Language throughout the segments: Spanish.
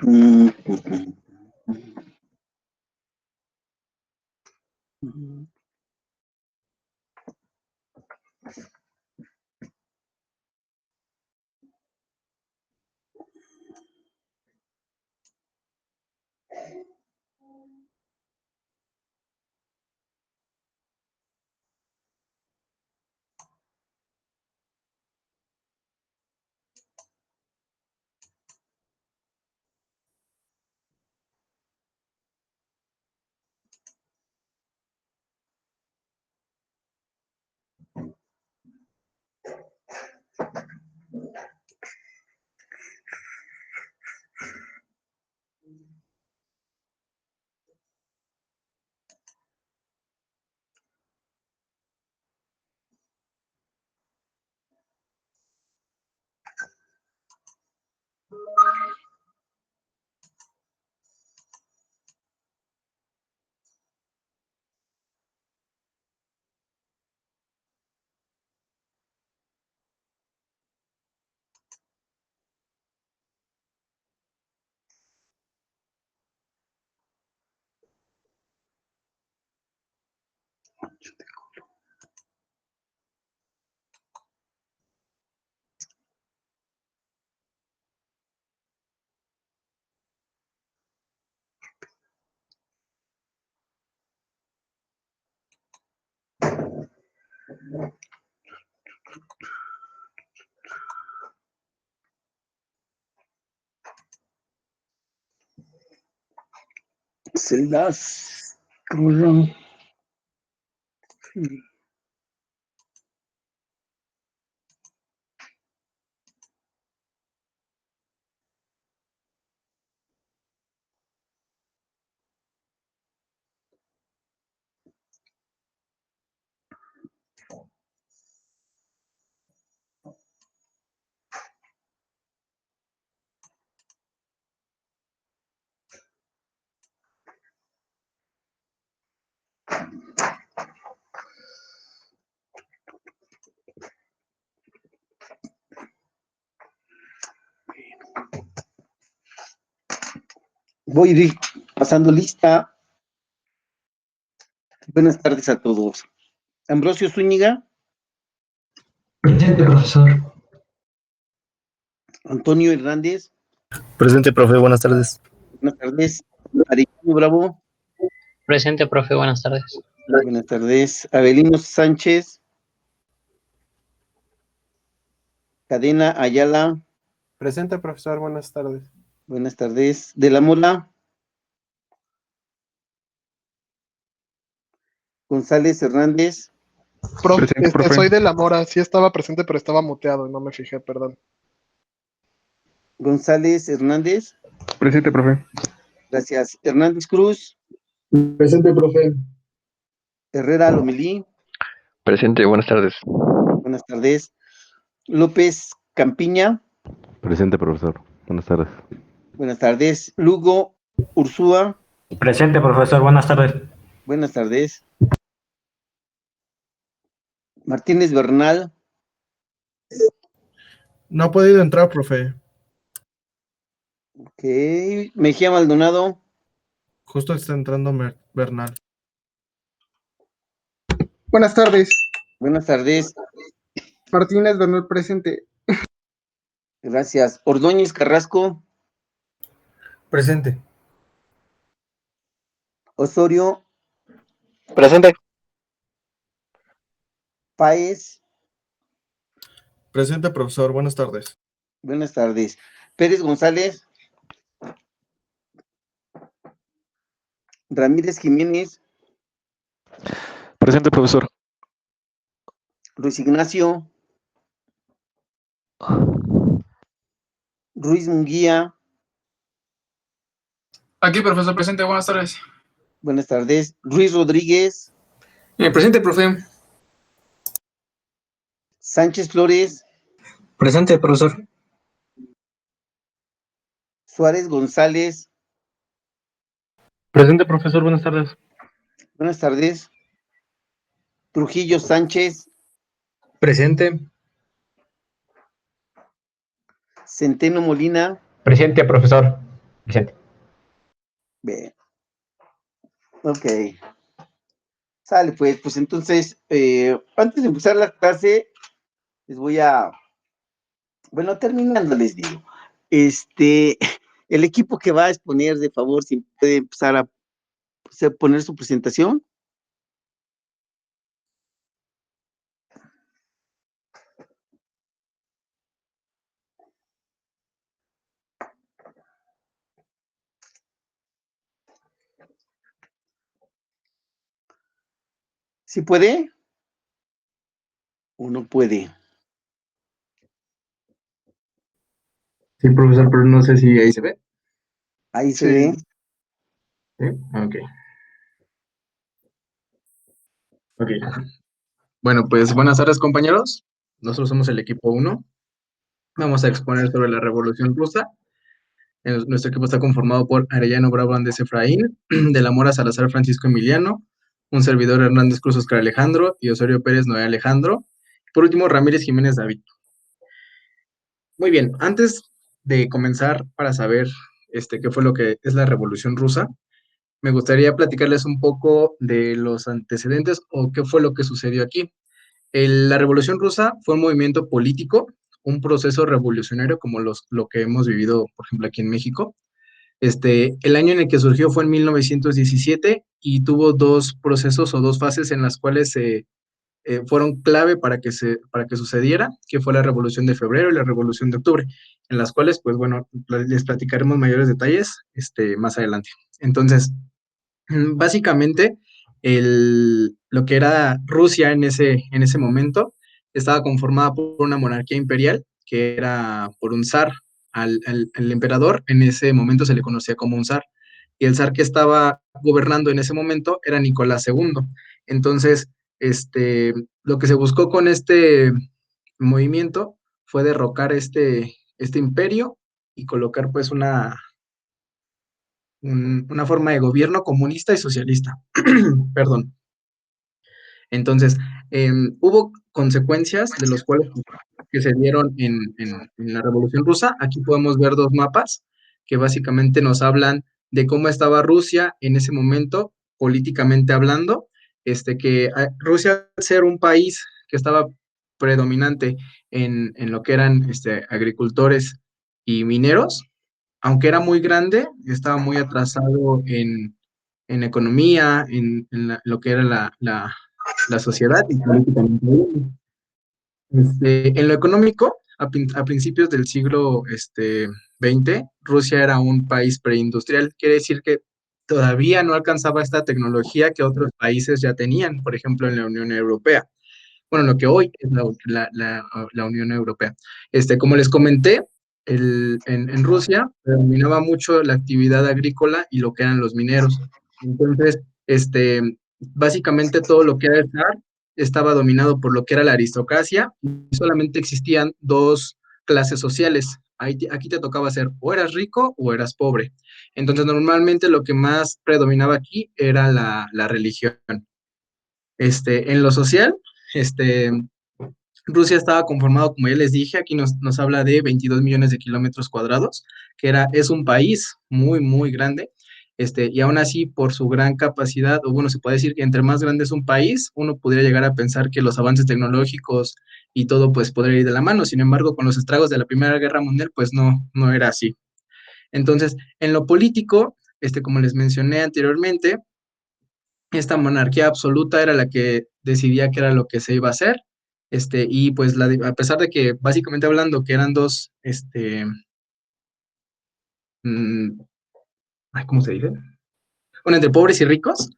Mm, celdas, cruzan. Voy pasando lista. Buenas tardes a todos. Ambrosio Zúñiga. Presente, profesor. Antonio Hernández. Presente, profe, buenas tardes. Buenas tardes. Arellano Bravo. Presente, profe, buenas tardes. Buenas tardes. Avelino Sánchez. Cadena Ayala. Presente, profesor, buenas tardes. Buenas tardes. De la Mola. González Hernández. Presente, profe. Soy de la Mora, sí estaba presente, pero estaba muteado y no me fijé, perdón. González Hernández. Presente, profe. Gracias. Hernández Cruz. Presente, profe. Herrera Lomelí. Presente, buenas tardes. Buenas tardes. López Campiña. Presente, profesor. Buenas tardes. Buenas tardes. Lugo Ursúa. Presente, profesor, buenas tardes. Buenas tardes. Martínez Bernal. No ha podido entrar, profe. Ok. Mejía Maldonado. Justo está entrando Bernal. Buenas tardes. Buenas tardes. Martínez Bernal presente. Gracias. Ordóñez Carrasco. Presente. Osorio Presente. Páez. Presente, profesor, buenas tardes. Buenas tardes. Pérez González. Ramírez Jiménez. Presente, profesor. Luis Ignacio. Ruiz Munguía. Aquí, profesor, presente, buenas tardes. Buenas tardes. Ruiz Rodríguez. Presente, profe. Sánchez Flores. Presente, profesor. Suárez González. Presente, profesor, buenas tardes. Buenas tardes. Trujillo Sánchez. Presente. Centeno Molina. Presente, profesor. Presente. Bien. Ok. Sale, pues entonces, antes de empezar la clase, les voy a, bueno, terminando les digo, el equipo que va a exponer, de favor, si puede empezar a poner su presentación. ¿Sí puede? ¿O no puede? Sí, profesor, pero no sé si ahí se ve. Ahí se Sí. ve. ¿Sí? Ok. Bueno, pues buenas tardes, compañeros. Nosotros somos el equipo 1. Vamos a exponer sobre la Revolución Rusa. Nuestro equipo está conformado por Arellano Bravo Andrés Efraín, de la Mora Salazar Francisco Emiliano, un servidor Hernández Cruz Oscar Alejandro y Osorio Pérez Noé Alejandro. Por último, Ramírez Jiménez David. Muy bien, antes de comenzar para saber qué fue lo que es la Revolución Rusa, me gustaría platicarles un poco de los antecedentes o qué fue lo que sucedió aquí. La Revolución Rusa fue un movimiento político, un proceso revolucionario como lo que hemos vivido, por ejemplo, aquí en México. El año en el que surgió fue en 1917 y tuvo dos procesos o dos fases en las cuales fueron clave para que sucediera, que fue la Revolución de Febrero y la Revolución de Octubre, en las cuales, pues bueno, les platicaremos mayores detalles más adelante. Entonces, básicamente, lo que era Rusia en ese momento estaba conformada por una monarquía imperial, que era por un zar. Al emperador en ese momento se le conocía como un zar, y el zar que estaba gobernando en ese momento era Nicolás II. Entonces, lo que se buscó con este movimiento fue derrocar este imperio y colocar pues una forma de gobierno comunista y socialista. Perdón. Entonces, hubo consecuencias de los cuales que se dieron en la Revolución Rusa. Aquí podemos ver dos mapas que básicamente nos hablan de cómo estaba Rusia en ese momento, políticamente hablando, que Rusia, al ser un país que estaba predominante en lo que eran agricultores y mineros, aunque era muy grande, estaba muy atrasado en economía, lo que era la sociedad y políticamente. En lo económico, a principios del siglo XX, Rusia era un país preindustrial. Quiere decir que todavía no alcanzaba esta tecnología que otros países ya tenían, por ejemplo, en la Unión Europea. Bueno, lo que hoy es la Unión Europea. Como les comenté, en Rusia predominaba mucho la actividad agrícola y lo que eran los mineros. Entonces, básicamente todo lo que era el zar estaba dominado por lo que era la aristocracia y solamente existían dos clases sociales. Aquí te tocaba ser o eras rico o eras pobre. Entonces, normalmente lo que más predominaba aquí era la religión. En lo social, Rusia estaba conformado, como ya les dije, aquí nos habla de 22 millones de kilómetros cuadrados, que es un país muy, muy grande, y aún así, por su gran capacidad, o bueno, se puede decir que entre más grande es un país, uno podría llegar a pensar que los avances tecnológicos y todo, pues, podría ir de la mano. Sin embargo, con los estragos de la Primera Guerra Mundial, pues, no era así. Entonces, en lo político, como les mencioné anteriormente, esta monarquía absoluta era la que decidía qué era lo que se iba a hacer, y pues a pesar de que básicamente hablando que eran dos, ¿cómo se dice? Bueno, entre pobres y ricos,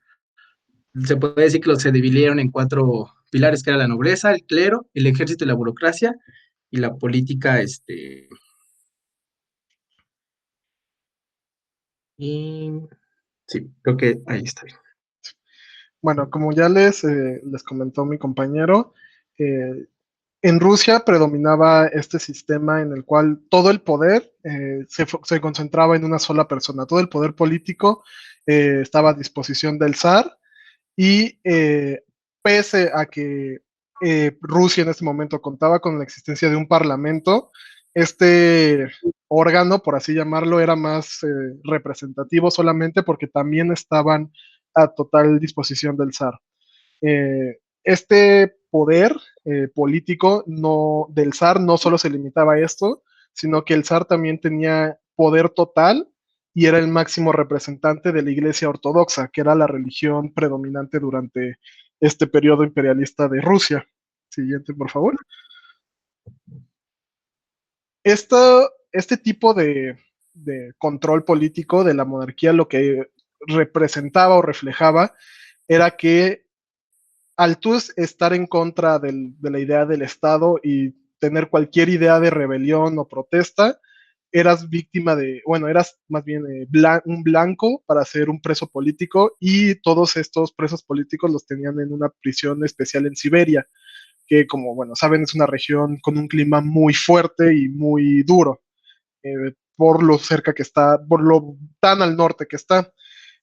se puede decir que se dividieron en cuatro pilares, que era la nobleza, el clero, el ejército y la burocracia, y la política, y sí, creo que ahí está bien. Bueno, como ya les comentó mi compañero, en Rusia predominaba este sistema en el cual todo el poder se concentraba en una sola persona. Todo el poder político estaba a disposición del zar y pese a que Rusia en este momento contaba con la existencia de un parlamento, Este órgano, por así llamarlo, era más representativo solamente porque también estaban a total disposición del zar. Este poder político del zar no solo se limitaba a esto, sino que el zar también tenía poder total y era el máximo representante de la Iglesia Ortodoxa, que era la religión predominante durante este periodo imperialista de Rusia. Siguiente, por favor. Este tipo de control político de la monarquía lo que representaba o reflejaba era que al tú estar en contra de la idea del Estado y tener cualquier idea de rebelión o protesta, eras víctima eras más bien un blanco para ser un preso político, y todos estos presos políticos los tenían en una prisión especial en Siberia, que como, bueno, saben, es una región con un clima muy fuerte y muy duro, por lo cerca que está, por lo tan al norte que está.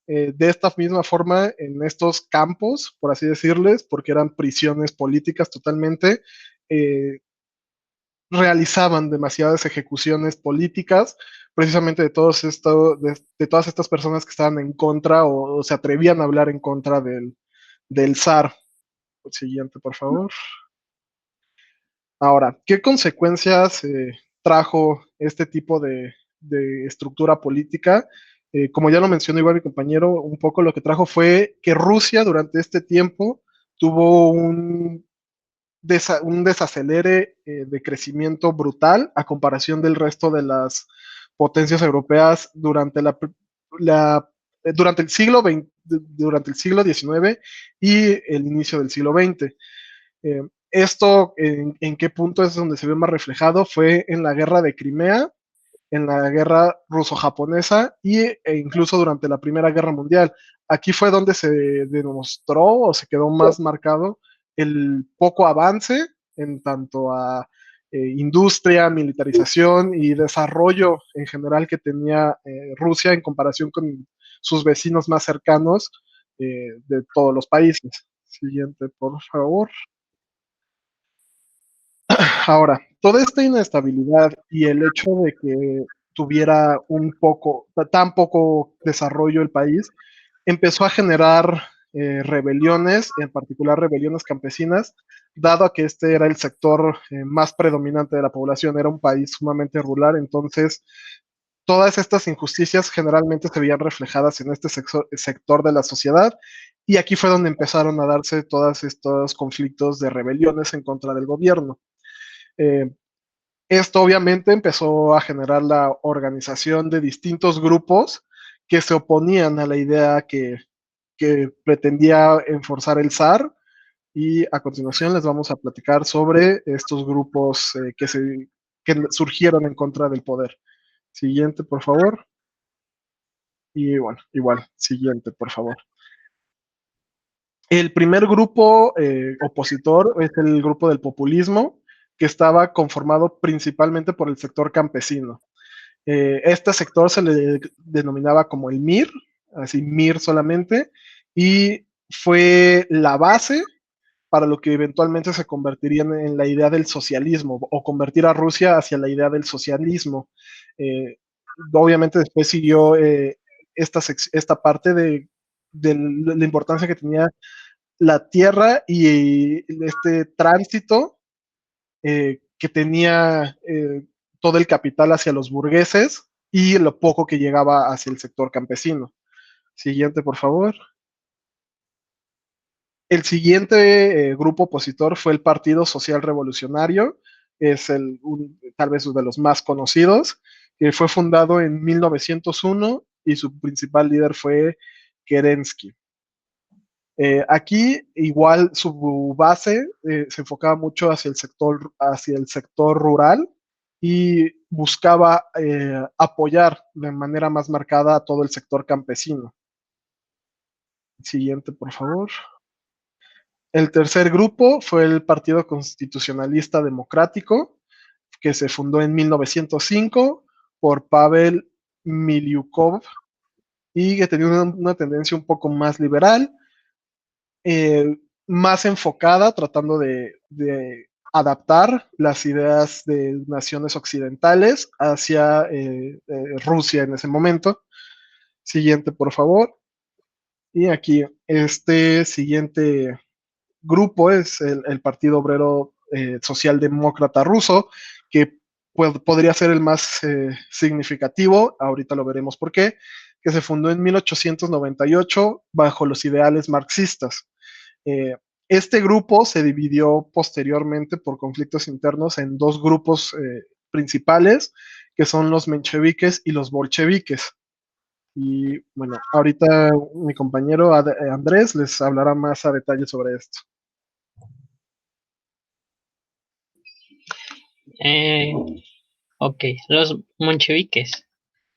De esta misma forma, en estos campos, por así decirles, porque eran prisiones políticas totalmente, eh, realizaban demasiadas ejecuciones políticas, precisamente de todas estas personas que estaban en contra o se atrevían a hablar en contra del zar. El siguiente, por favor. Ahora, ¿qué consecuencias trajo este tipo de estructura política? Como ya lo mencionó igual mi compañero, un poco lo que trajo fue que Rusia durante este tiempo tuvo un desacelere de crecimiento brutal a comparación del resto de las potencias europeas durante el siglo XX, durante el siglo XIX y el inicio del siglo XX. Esto, ¿en qué punto es donde se ve más reflejado? Fue en la guerra de Crimea, en la guerra ruso-japonesa e incluso durante la Primera Guerra Mundial. Aquí fue donde se demostró o se quedó más marcado el poco avance en tanto a industria, militarización y desarrollo en general que tenía Rusia en comparación con sus vecinos más cercanos de todos los países. Siguiente, por favor. Ahora, toda esta inestabilidad y el hecho de que tuviera tan poco desarrollo el país, empezó a generar rebeliones, en particular rebeliones campesinas, dado a que este era el sector más predominante de la población, era un país sumamente rural, entonces todas estas injusticias generalmente se veían reflejadas en este sector de la sociedad, y aquí fue donde empezaron a darse todos estos conflictos de rebeliones en contra del gobierno. Eh, Esto obviamente empezó a generar la organización de distintos grupos que se oponían a la idea que pretendía enforzar el zar, y a continuación les vamos a platicar sobre estos grupos que surgieron en contra del poder. Siguiente, por favor. Y bueno, igual, siguiente, por favor. El primer grupo opositor es el grupo del populismo, que estaba conformado principalmente por el sector campesino. Este sector se le denominaba como el MIR, así MIR solamente, y fue la base para lo que eventualmente se convertiría en la idea del socialismo, o convertir a Rusia hacia la idea del socialismo. Obviamente después siguió esta parte de la importancia que tenía la tierra y este tránsito que tenía todo el capital hacia los burgueses y lo poco que llegaba hacia el sector campesino. Siguiente, por favor. El siguiente grupo opositor fue el Partido Social Revolucionario, es tal vez uno de los más conocidos, que fue fundado en 1901 y su principal líder fue Kerensky. Aquí igual su base se enfocaba mucho hacia el sector rural y buscaba apoyar de manera más marcada a todo el sector campesino. Siguiente, por favor. El tercer grupo fue el Partido Constitucionalista Democrático, que se fundó en 1905 por Pavel Miliukov y que tenía una tendencia un poco más liberal, más enfocada, tratando de adaptar las ideas de naciones occidentales hacia Rusia en ese momento. Siguiente, por favor. Y aquí, este siguiente grupo es el Partido Obrero Socialdemócrata Ruso, que podría ser el más significativo, ahorita lo veremos por qué, que se fundó en 1898 bajo los ideales marxistas. Este grupo se dividió posteriormente por conflictos internos en dos grupos principales, que son los mencheviques y los bolcheviques. Y bueno, ahorita mi compañero Andrés les hablará más a detalle sobre esto. Ok, los mencheviques,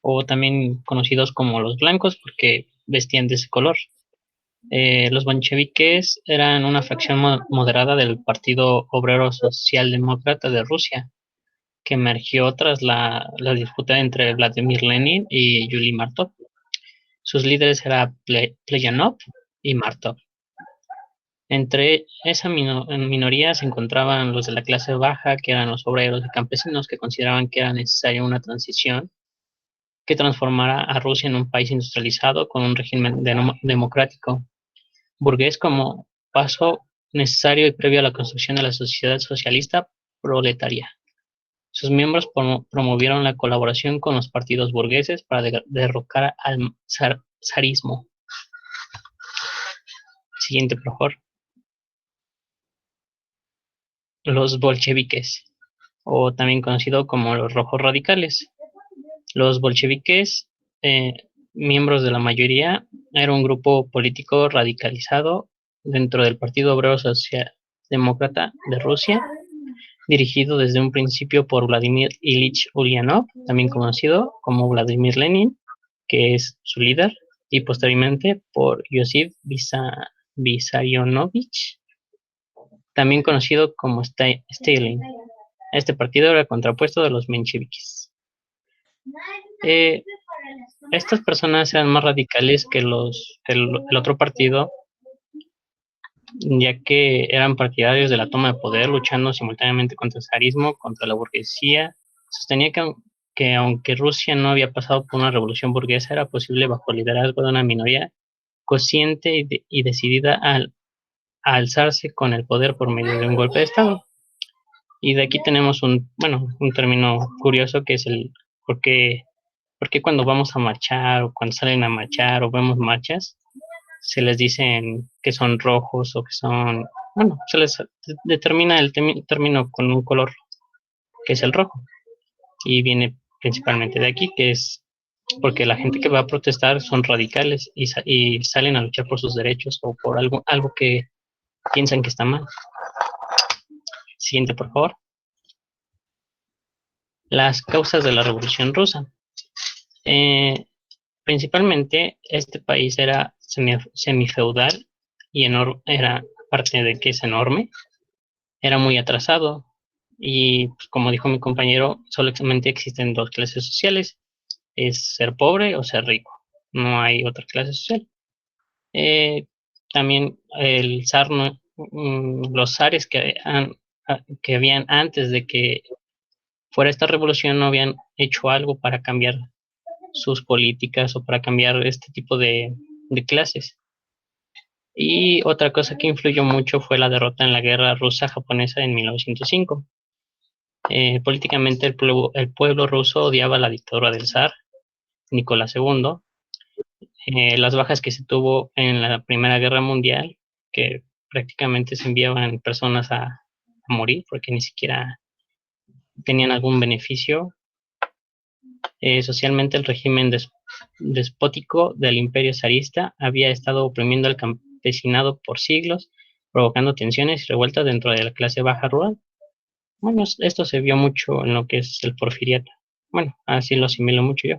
o también conocidos como los blancos porque vestían de ese color. Los bolcheviques eran una fracción moderada del Partido Obrero Socialdemócrata de Rusia, que emergió tras la disputa entre Vladimir Lenin y Yuri Martov. Sus líderes eran Pleyanov y Martov. Entre esa minoría se encontraban los de la clase baja, que eran los obreros y campesinos, que consideraban que era necesaria una transición que transformara a Rusia en un país industrializado con un régimen democrático, burgués como paso necesario y previo a la construcción de la sociedad socialista proletaria. Sus miembros promovieron la colaboración con los partidos burgueses para derrocar al zarismo. Siguiente, por favor. Los bolcheviques, o también conocido como los rojos radicales. Los bolcheviques, miembros de la mayoría, era un grupo político radicalizado dentro del Partido Obrero Socialdemócrata de Rusia, dirigido desde un principio por Vladimir Ilich Ulyanov, también conocido como Vladimir Lenin, que es su líder, y posteriormente por Josip Vissarionovich, también conocido como Stalin. Este partido era contrapuesto de los mencheviques. Estas personas eran más radicales que el otro partido, ya que eran partidarios de la toma de poder, luchando simultáneamente contra el zarismo, contra la burguesía. Sostenía que aunque Rusia no había pasado por una revolución burguesa, era posible bajo el liderazgo de una minoría consciente y decidida a alzarse con el poder por medio de un golpe de Estado. Y de aquí tenemos un término curioso, que es el por qué cuando vamos a marchar o cuando salen a marchar o vemos marchas, se les dicen que son rojos o que son, se les determina el término con un color, que es el rojo. Y viene principalmente de aquí, que es porque la gente que va a protestar son radicales y salen a luchar por sus derechos o por algo que piensan que está mal. Siguiente, por favor. Las causas de la Revolución Rusa. Principalmente, este país era semifeudal y era, aparte de que es enorme, era muy atrasado. Y pues, como dijo mi compañero, solamente existen dos clases sociales: es ser pobre o ser rico. No hay otra clase social. También el zar, los zares que habían antes de que fuera esta revolución no habían hecho algo para cambiar sus políticas o para cambiar este tipo de clases. Y otra cosa que influyó mucho fue la derrota en la guerra rusa-japonesa en 1905. Políticamente el pueblo ruso odiaba la dictadura del zar Nicolás II. Las bajas que se tuvo en la Primera Guerra Mundial, que prácticamente se enviaban personas a morir porque ni siquiera tenían algún beneficio. Socialmente, el régimen despótico del imperio zarista había estado oprimiendo al campesinado por siglos, provocando tensiones y revueltas dentro de la clase baja rural. Bueno, esto se vio mucho en lo que es el porfiriato. Bueno, así lo asimilo mucho yo.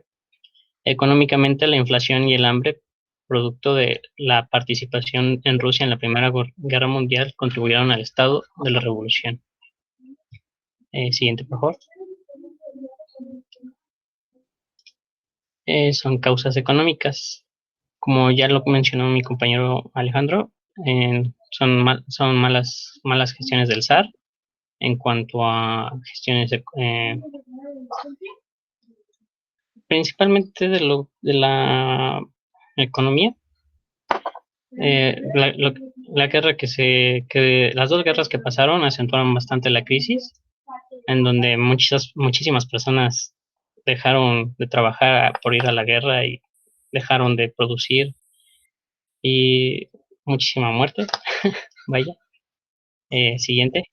Económicamente, la inflación y el hambre, producto de la participación en Rusia en la Primera Guerra Mundial, contribuyeron al estado de la revolución. Siguiente, por favor. Son causas económicas. Como ya lo mencionó mi compañero Alejandro, son malas gestiones del zar, en cuanto a gestiones principalmente de la economía. La guerra las dos guerras que pasaron acentuaron bastante la crisis, en donde muchísimas personas dejaron de trabajar por ir a la guerra y dejaron de producir, y muchísima muerte. Vaya. Siguiente.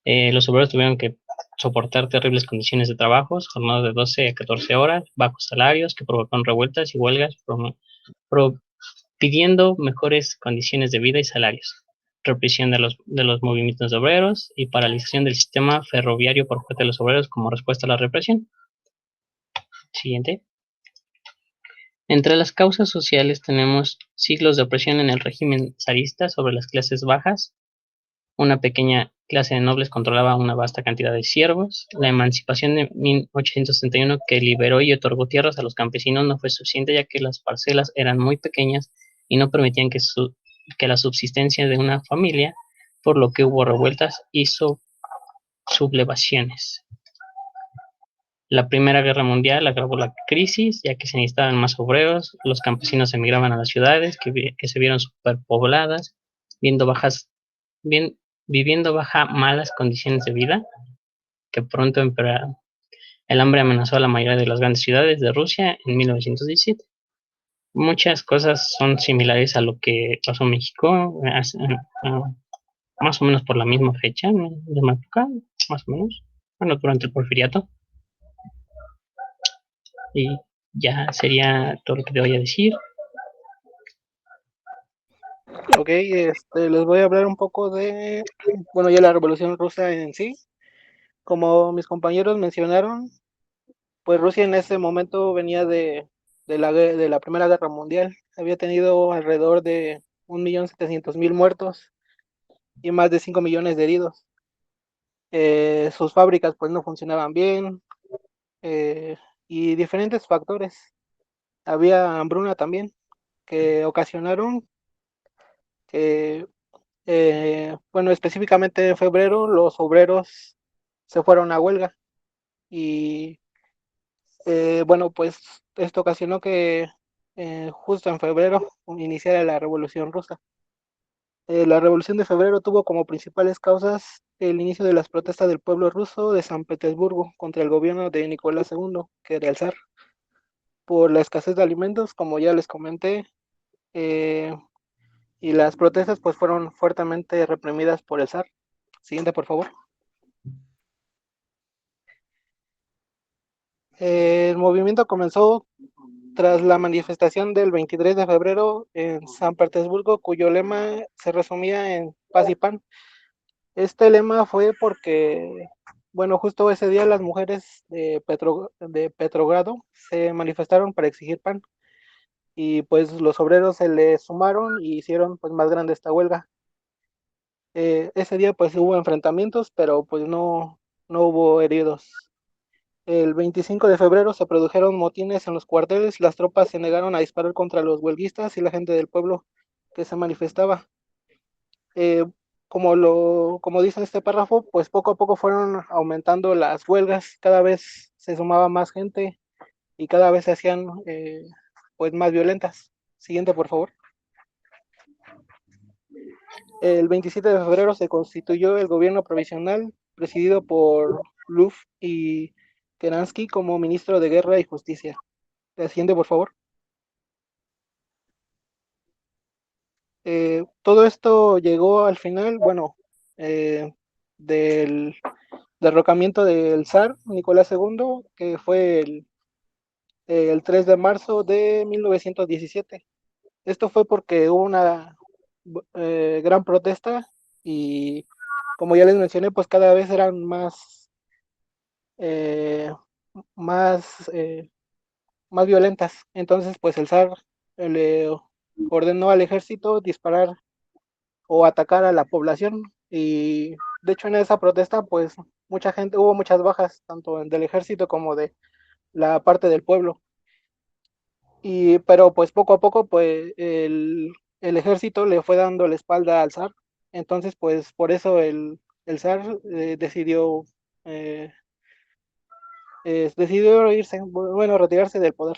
Los obreros tuvieron que soportar terribles condiciones de trabajo, jornadas de 12 a 14 horas, bajos salarios que provocaron revueltas y huelgas, pidiendo mejores condiciones de vida y salarios, represión de los movimientos de obreros y paralización del sistema ferroviario por parte de los obreros como respuesta a la represión. Siguiente. Entre las causas sociales tenemos siglos de opresión en el régimen zarista sobre las clases bajas. Una pequeña clase de nobles controlaba una vasta cantidad de siervos. La emancipación de 1861, que liberó y otorgó tierras a los campesinos, no fue suficiente, ya que las parcelas eran muy pequeñas y no permitían que la subsistencia de una familia, por lo que hubo revueltas y sublevaciones. La Primera Guerra Mundial agravó la crisis, ya que se necesitaban más obreros. Los campesinos emigraban a las ciudades, que se vieron superpobladas, viviendo bajo malas condiciones de vida, que pronto empeoraron. El hambre amenazó a la mayoría de las grandes ciudades de Rusia en 1917. Muchas cosas son similares a lo que pasó en México, más o menos por la misma fecha, ¿no? De la época, más o menos, bueno, durante el Porfiriato. Y ya sería todo lo que te voy a decir. Ok, les voy a hablar un poco de, bueno, ya la Revolución Rusa en sí. Como mis compañeros mencionaron, pues Rusia en ese momento venía de la Primera Guerra Mundial. Había tenido alrededor de 1.700.000 muertos y más de 5 millones de heridos. Sus fábricas pues no funcionaban bien, y diferentes factores. Había hambruna también, que ocasionaron que, bueno, específicamente en febrero los obreros se fueron a huelga y, bueno, pues esto ocasionó que justo en febrero iniciara la Revolución Rusa. La Revolución de Febrero tuvo como principales causas el inicio de las protestas del pueblo ruso de San Petersburgo contra el gobierno de Nicolás II, que era el zar, por la escasez de alimentos, como ya les comenté, y las protestas pues fueron fuertemente reprimidas por el zar. Siguiente, por favor. El movimiento comenzó tras la manifestación del 23 de febrero en San Petersburgo, cuyo lema se resumía en paz y pan. Este lema fue porque, bueno, justo ese día las mujeres de Petrogrado se manifestaron para exigir pan, y pues los obreros se les sumaron y hicieron pues más grande esta huelga. Ese día pues hubo enfrentamientos, pero pues no hubo heridos. El 25 de febrero se produjeron motines en los cuarteles, las tropas se negaron a disparar contra los huelguistas y la gente del pueblo que se manifestaba. Eh, como dice este párrafo, pues poco a poco fueron aumentando las huelgas, cada vez se sumaba más gente y cada vez se hacían pues más violentas. Siguiente, por favor. El 27 de febrero se constituyó el gobierno provisional, presidido por Luft y Kerensky como ministro de Guerra y Justicia. La siguiente, por favor. Todo esto llegó al final, bueno, del derrocamiento del zar Nicolás II, que fue el 3 de marzo de 1917. Esto fue porque hubo una gran protesta y, como ya les mencioné, pues cada vez eran eh, más, más violentas. Entonces, pues el zar le ordenó al ejército disparar o atacar a la población, y de hecho en esa protesta pues hubo muchas bajas, tanto del ejército como de la parte del pueblo. Pero pues poco a poco pues el ejército le fue dando la espalda al zar Entonces, pues por eso el zar decidió irse, bueno, retirarse del poder.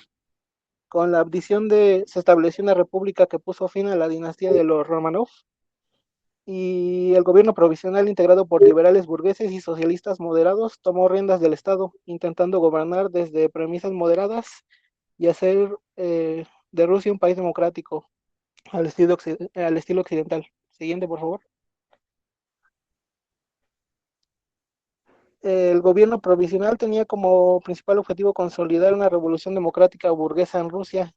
Con la abdición se estableció una república que puso fin a la dinastía de los Romanov, y el gobierno provisional integrado por liberales burgueses y socialistas moderados tomó riendas del Estado, intentando gobernar desde premisas moderadas y hacer de Rusia un país democrático al estilo occidental. Siguiente, por favor. El gobierno provisional tenía como principal objetivo consolidar una revolución democrática burguesa en Rusia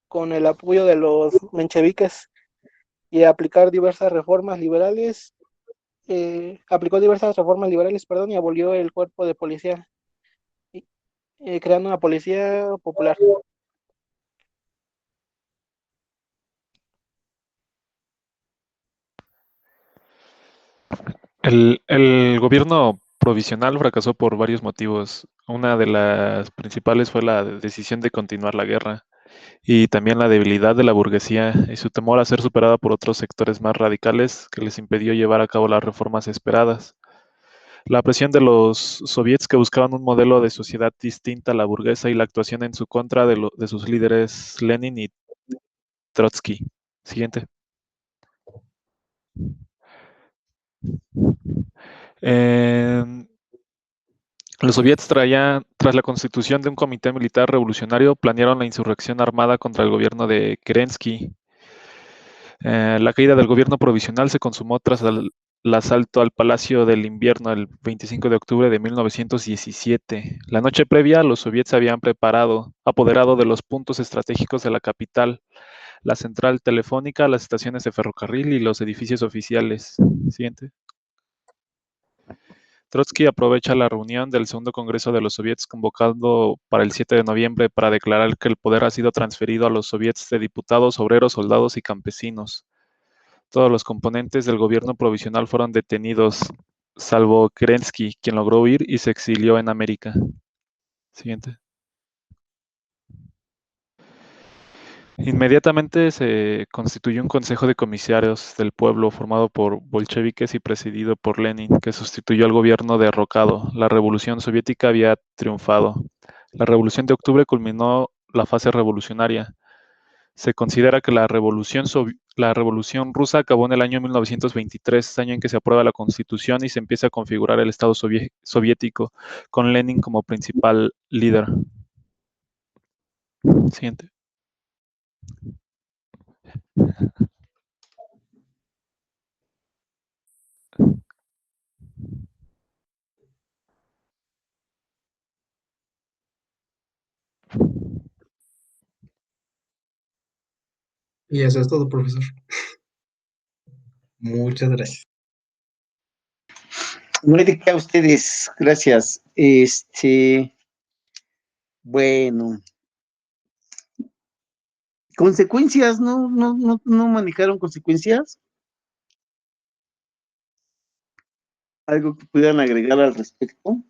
con el apoyo de los mencheviques y aplicar diversas reformas liberales. Y abolió el cuerpo de policía, creando una policía popular. El gobierno provisional fracasó por varios motivos. Una de las principales fue la decisión de continuar la guerra y también la debilidad de la burguesía y su temor a ser superada por otros sectores más radicales que les impidió llevar a cabo las reformas esperadas. La presión de los soviets que buscaban un modelo de sociedad distinta a la burguesa y la actuación en su contra de sus líderes Lenin y Trotsky. Siguiente. Los soviets tras la constitución de un comité militar revolucionario, planearon la insurrección armada contra el gobierno de Kerensky. La caída del gobierno provisional se consumó tras el asalto al Palacio del Invierno el 25 de octubre de 1917. La noche previa, los soviets habían apoderado de los puntos estratégicos de la capital, la central telefónica, las estaciones de ferrocarril y los edificios oficiales. Siguiente. Trotsky aprovecha la reunión del segundo congreso de los soviets convocado para el 7 de noviembre para declarar que el poder ha sido transferido a los soviets de diputados, obreros, soldados y campesinos. Todos los componentes del gobierno provisional fueron detenidos, salvo Kerensky, quien logró huir y se exilió en América. Siguiente. Inmediatamente se constituyó un consejo de comisarios del pueblo formado por bolcheviques y presidido por Lenin, que sustituyó al gobierno derrocado. La revolución soviética había triunfado. La revolución de octubre culminó la fase revolucionaria. Se considera que la revolución rusa acabó en el año 1923, año en que se aprueba la constitución y se empieza a configurar el Estado soviético, con Lenin como principal líder. Siguiente. Y eso es todo, profesor. Muchas gracias. No hay de qué a ustedes, gracias. Bueno, consecuencias, no manejaron consecuencias. ¿Algo que pudieran agregar al respecto?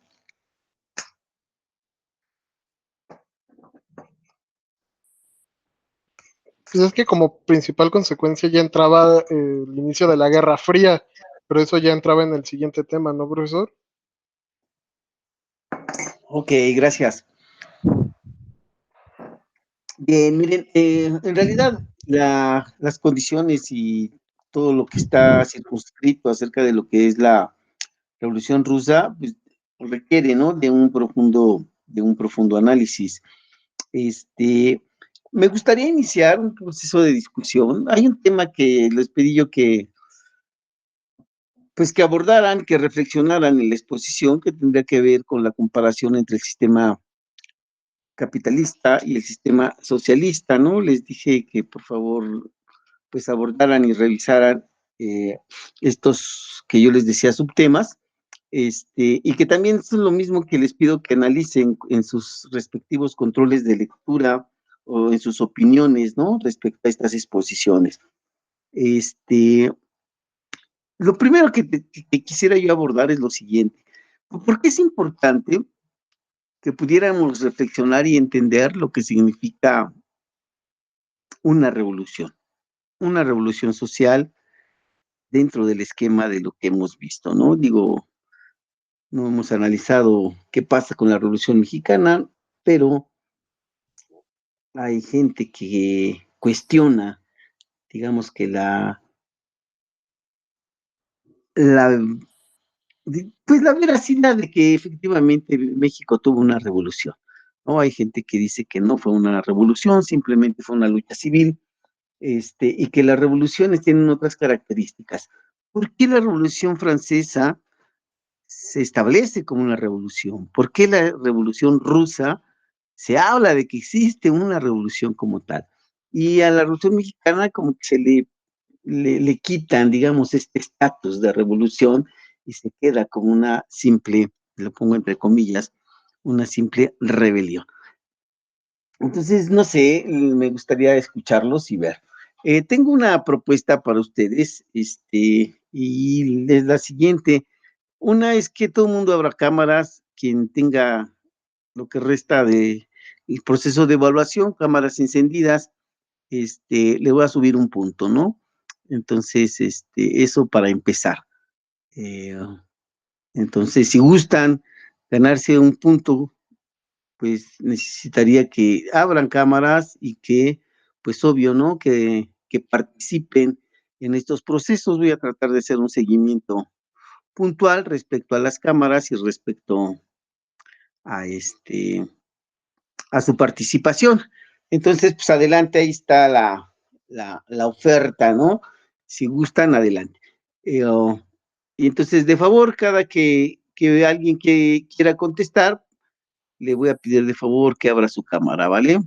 Pues es que como principal consecuencia ya entraba el inicio de la Guerra Fría, pero eso ya entraba en el siguiente tema, ¿no, profesor? Ok, gracias. Bien, miren, en realidad las condiciones y todo lo que está circunscrito acerca de lo que es la Revolución Rusa, pues, requiere, ¿no?, de un profundo análisis. Me gustaría iniciar un proceso de discusión. Hay un tema que les pedí yo que abordaran, que reflexionaran en la exposición, que tendría que ver con la comparación entre el sistema capitalista y el sistema socialista, ¿no? Les dije que por favor pues abordaran y revisaran estos que yo les decía subtemas, y que también es lo mismo que les pido que analicen en sus respectivos controles de lectura o en sus opiniones, ¿no?, respecto a estas exposiciones. Lo primero que quisiera yo abordar es lo siguiente. ¿Por qué es importante que pudiéramos reflexionar y entender lo que significa una revolución social dentro del esquema de lo que hemos visto, ¿no? Digo, no hemos analizado qué pasa con la Revolución Mexicana, pero hay gente que cuestiona, digamos que la, pues la veracidad de que efectivamente México tuvo una revolución, ¿no? Hay gente que dice que no fue una revolución, simplemente fue una lucha civil, y que las revoluciones tienen otras características. ¿Por qué la Revolución Francesa se establece como una revolución? ¿Por qué la Revolución Rusa se habla de que existe una revolución como tal? Y a la Revolución Mexicana como que se le quitan, digamos, este estatus de revolución y se queda como una simple, lo pongo entre comillas, una simple rebelión. Entonces, no sé, me gustaría escucharlos y ver. Tengo una propuesta para ustedes, y es la siguiente. Una es que todo el mundo abra cámaras, quien tenga lo que resta de el proceso de evaluación, cámaras encendidas, le voy a subir un punto, ¿no? Entonces, eso para empezar. Eh, entonces, si gustan ganarse un punto, pues necesitaría que abran cámaras y que, pues obvio, ¿no? Que participen en estos procesos. Voy a tratar de hacer un seguimiento puntual respecto a las cámaras y respecto a a su participación. Entonces, pues adelante, ahí está la oferta, ¿no? Si gustan, adelante. Y entonces, de favor, cada que alguien que quiera contestar, le voy a pedir de favor que abra su cámara, ¿vale?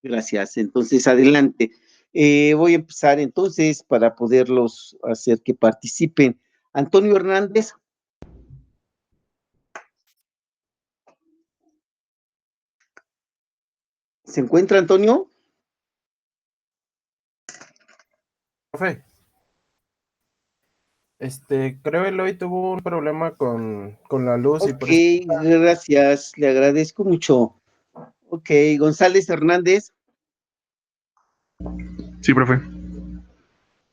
Gracias. Entonces, adelante. Voy a empezar entonces para poderlos hacer que participen. Antonio Hernández. ¿Se encuentra Antonio? Profe. Creo que hoy tuvo un problema con la luz y por eso. Ok, gracias, le agradezco mucho. Ok, González Hernández. Sí, profe.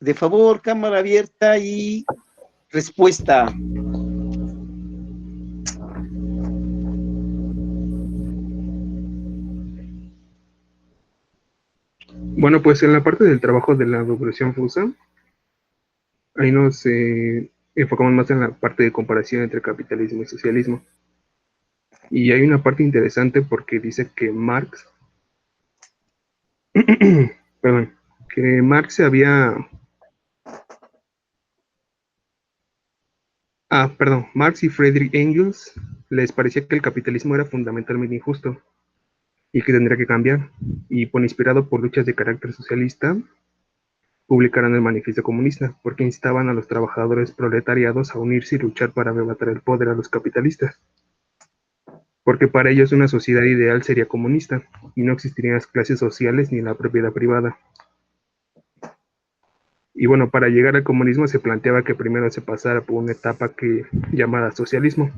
De favor, cámara abierta y respuesta. Bueno, pues en la parte del trabajo de la Revolución Rusa, ahí nos enfocamos más en la parte de comparación entre capitalismo y socialismo. Y hay una parte interesante porque dice que Marx, perdón, que Marx se había... Marx y Friedrich Engels les parecía que el capitalismo era fundamentalmente injusto y que tendría que cambiar. Y por inspirado por luchas de carácter socialista, publicaron el Manifiesto Comunista, porque instaban a los trabajadores proletariados a unirse y luchar para arrebatar el poder a los capitalistas. Porque para ellos una sociedad ideal sería comunista, y no existirían las clases sociales ni la propiedad privada. Y bueno, para llegar al comunismo se planteaba que primero se pasara por una etapa llamada socialismo.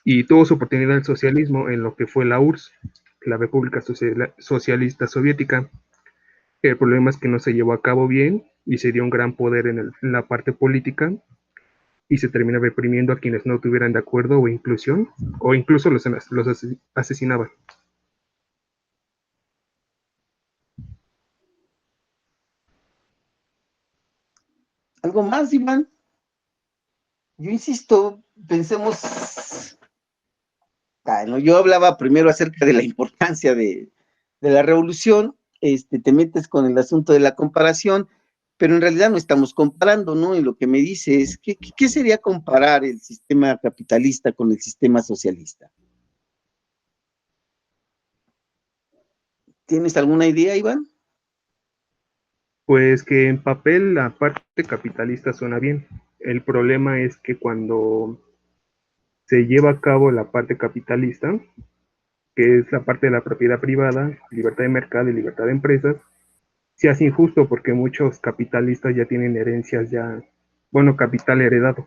Y tuvo su oportunidad el socialismo en lo que fue la URSS, la República Socialista Soviética. El problema es que no se llevó a cabo bien y se dio un gran poder en la parte política y se termina reprimiendo a quienes no estuvieran de acuerdo o inclusión, o incluso los asesinaban. ¿Algo más, Iván? Yo insisto, pensemos. Bueno, yo hablaba primero acerca de la importancia de la revolución, te metes con el asunto de la comparación, pero en realidad no estamos comparando, ¿no? Y lo que me dice es, ¿qué sería comparar el sistema capitalista con el sistema socialista? ¿Tienes alguna idea, Iván? Pues que en papel la parte capitalista suena bien. El problema es que cuando se lleva a cabo la parte capitalista, que es la parte de la propiedad privada, libertad de mercado y libertad de empresas, se hace injusto porque muchos capitalistas ya tienen herencias capital heredado.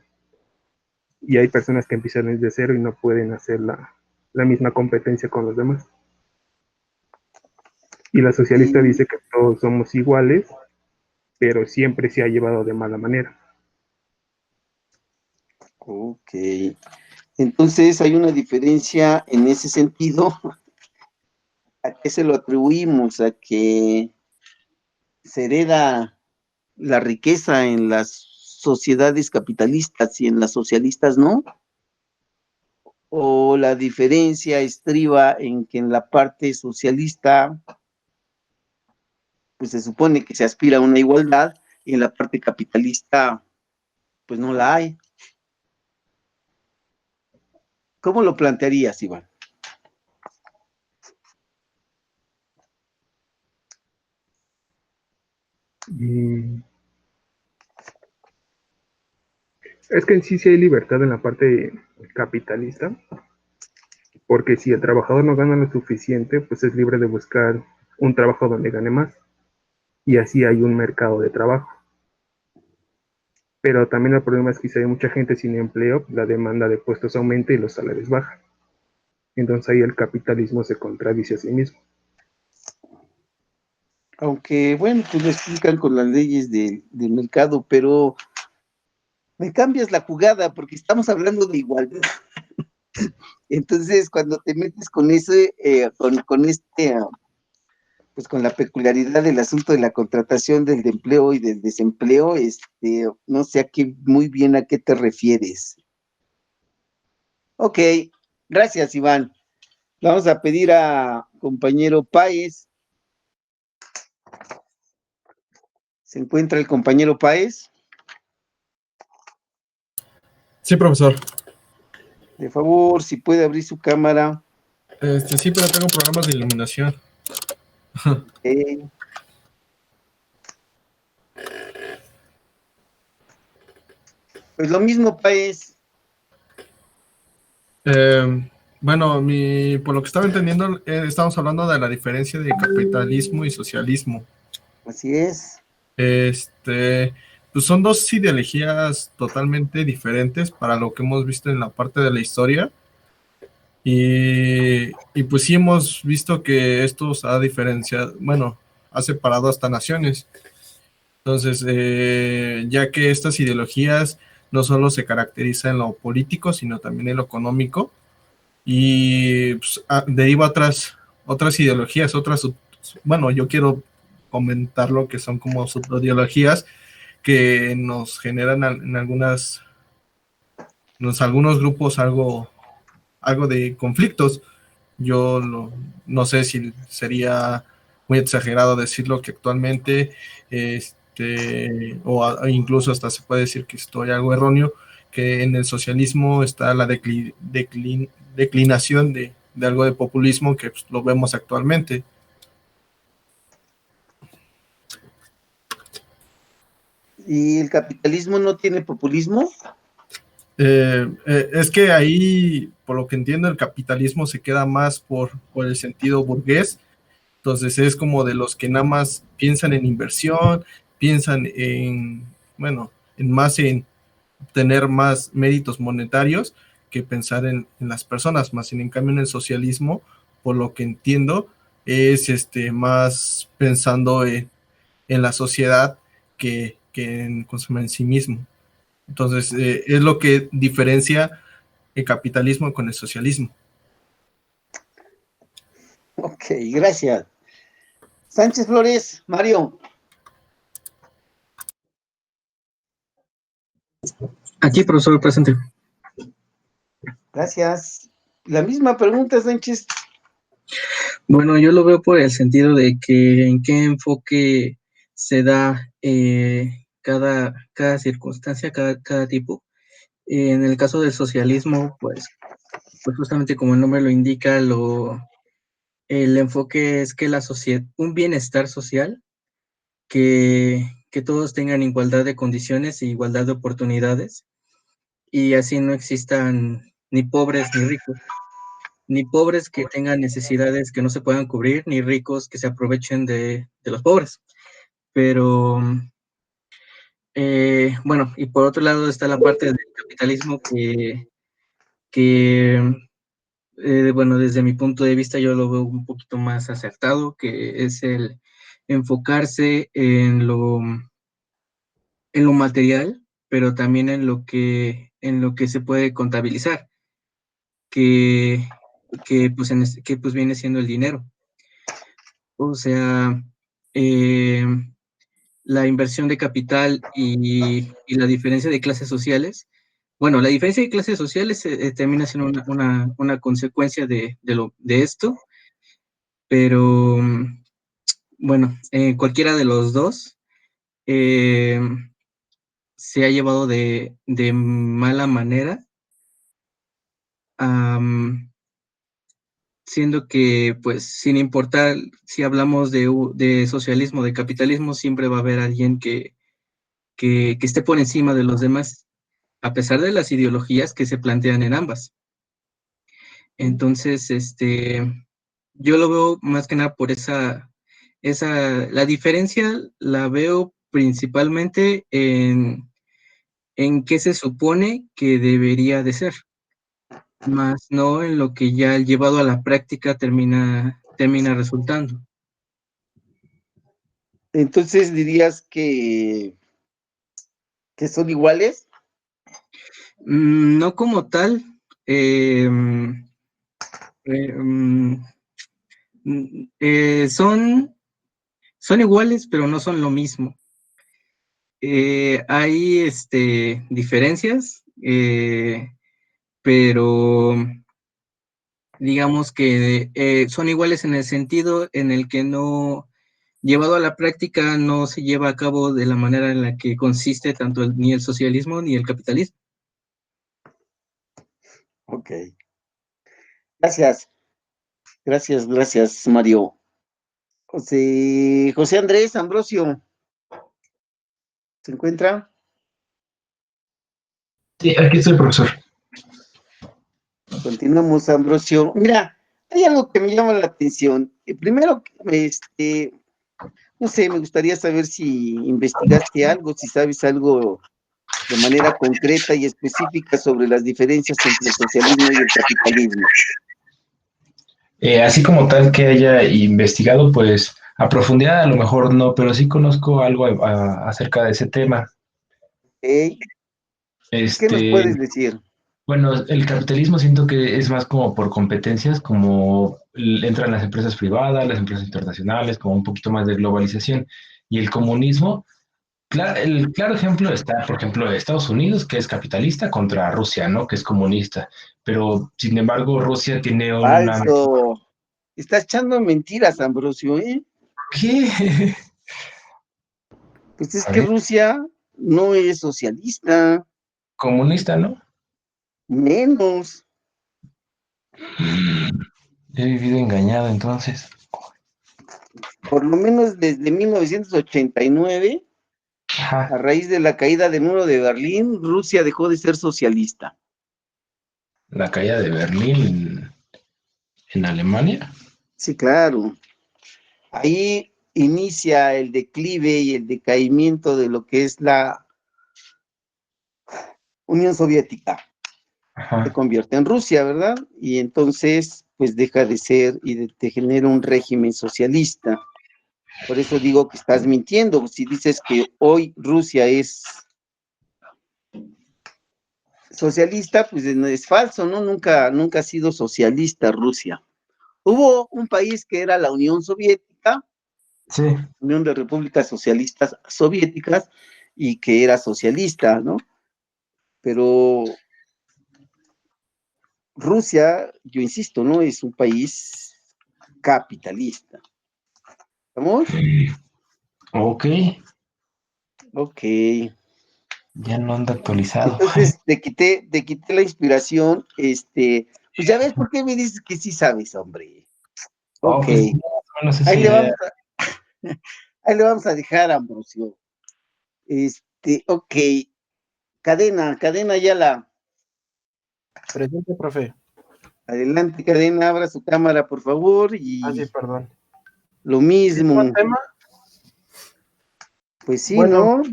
Y hay personas que empiezan desde cero y no pueden hacer la misma competencia con los demás. Y la socialista dice que todos somos iguales pero siempre se ha llevado de mala manera. Ok. Entonces hay una diferencia en ese sentido. ¿A qué se lo atribuimos? ¿A que se hereda la riqueza en las sociedades capitalistas y en las socialistas no? ¿O la diferencia estriba en que en la parte socialista pues se supone que se aspira a una igualdad y en la parte capitalista pues no la hay? ¿Cómo lo plantearías, Iván? Es que en sí hay libertad en la parte capitalista, porque si el trabajador no gana lo suficiente, pues es libre de buscar un trabajo donde gane más, y así hay un mercado de trabajo. Pero también el problema es que si hay mucha gente sin empleo, la demanda de puestos aumenta y los salarios bajan. Entonces ahí el capitalismo se contradice a sí mismo. Aunque, bueno, pues lo explican con las leyes del mercado, pero me cambias la jugada porque estamos hablando de igualdad. Entonces, cuando te metes con ese, pues con la peculiaridad del asunto de la contratación del empleo y del desempleo, no sé muy bien a qué te refieres. Ok, gracias, Iván. Vamos a pedir a compañero Páez. ¿Se encuentra el compañero Páez? Sí, profesor. De favor, si puede abrir su cámara. Sí, pero tengo problemas de iluminación. Pues lo mismo, Páez. Bueno, por lo que estaba entendiendo, estamos hablando de la diferencia de capitalismo y socialismo. Así es. Pues son dos ideologías totalmente diferentes para lo que hemos visto en la parte de la historia. Y pues sí hemos visto que esto ha diferenciado, bueno, ha separado hasta naciones. Entonces, ya que estas ideologías no solo se caracterizan en lo político, sino también en lo económico, y pues, deriva otras ideologías, bueno, yo quiero comentar lo que son como subideologías que nos generan en algunos grupos algo de conflictos. Yo no sé si sería muy exagerado decirlo que actualmente, o incluso hasta se puede decir que estoy algo erróneo, que en el socialismo está la declinación de algo de populismo que pues, lo vemos actualmente. ¿Y el capitalismo no tiene populismo? Es que ahí, por lo que entiendo, el capitalismo se queda más por el sentido burgués. Entonces es como de los que nada más piensan en inversión, piensan en tener más méritos monetarios que pensar en las personas, más en cambio en el socialismo, por lo que entiendo, es más pensando en la sociedad que en consumir en sí mismo. Entonces, es lo que diferencia el capitalismo con el socialismo. Ok, gracias. Sánchez Flores, Mario. Aquí, profesor, presente. Gracias. La misma pregunta, Sánchez. Bueno, yo lo veo por el sentido de que en qué enfoque se da cada circunstancia, cada tipo. En el caso del socialismo, pues justamente como el nombre lo indica, el enfoque es que la sociedad, un bienestar social, que todos tengan igualdad de condiciones e igualdad de oportunidades, y así no existan ni pobres ni ricos, ni pobres que tengan necesidades que no se puedan cubrir, ni ricos que se aprovechen de los pobres. Pero, bueno, y por otro lado está la parte del capitalismo bueno, desde mi punto de vista yo lo veo un poquito más acertado, que es el enfocarse en en lo material, pero también en lo que se puede contabilizar, que pues viene siendo el dinero. O sea, la inversión de capital y la diferencia de clases sociales. Bueno, la diferencia de clases sociales termina siendo una consecuencia de esto, pero bueno, cualquiera de los dos se ha llevado de mala manera, siendo que, pues, sin importar si hablamos de socialismo, de capitalismo, siempre va a haber alguien que esté por encima de los demás, a pesar de las ideologías que se plantean en ambas. Entonces, yo lo veo más que nada por la diferencia la veo principalmente en qué se supone que debería de ser, más no en lo que ya llevado a la práctica termina resultando. Entonces dirías que son iguales. No como tal. Son iguales, pero no son lo mismo. Hay diferencias, pero digamos que son iguales en el sentido en el que no, llevado a la práctica, no se lleva a cabo de la manera en la que consiste tanto ni el socialismo ni el capitalismo. Ok. Gracias. Gracias, Mario. José Andrés Ambrosio, ¿se encuentra? Sí, aquí estoy, profesor. Continuamos, Ambrosio. Mira, hay algo que me llama la atención. Primero, no sé, me gustaría saber si investigaste algo, si sabes algo de manera concreta y específica sobre las diferencias entre el socialismo y el capitalismo. Así como tal que haya investigado, pues a profundidad a lo mejor no, pero sí conozco algo acerca de ese tema. ¿Qué nos puedes decir? Bueno, el capitalismo siento que es más como por competencias, como entran las empresas privadas, las empresas internacionales, como un poquito más de globalización. Y el comunismo, el claro ejemplo está, por ejemplo, Estados Unidos, que es capitalista, contra Rusia, ¿no? Que es comunista. Pero, sin embargo, Rusia tiene una... Falso. Estás echando mentiras, Ambrosio, ¿eh? ¿Qué? Pues es que Rusia no es socialista. Comunista, ¿no? Menos. He vivido engañado entonces. Por lo menos desde 1989, Ajá. a raíz de la caída del muro de Berlín, Rusia dejó de ser socialista. La caída de Berlín en Alemania. Sí, claro. Ahí inicia el declive y el decaimiento de lo que es la Unión Soviética. Ajá. Se convierte en Rusia, ¿verdad? Y entonces, pues deja de ser y te genera un régimen socialista. Por eso digo que estás mintiendo. Si dices que hoy Rusia es socialista, pues es falso, ¿no? Nunca ha sido socialista Rusia. Hubo un país que era la Unión Soviética, sí. Unión de Repúblicas Socialistas Soviéticas, y que era socialista, ¿no? Pero Rusia, yo insisto, ¿no? Es un país capitalista. ¿Estamos? Ok. Ok. Ya no anda actualizado. Entonces, te quité la inspiración, pues ya ves por qué me dices que sí sabes, hombre. Ok. Pues, no sé Ahí si le idea. ahí le vamos a dejar, Ambrosio. Ok. Cadena ya Presente, profe. Adelante, Cadena, abra su cámara, por favor, y sí, perdón. lo mismo. ¿Tema? Pues sí, Bueno. ¿no?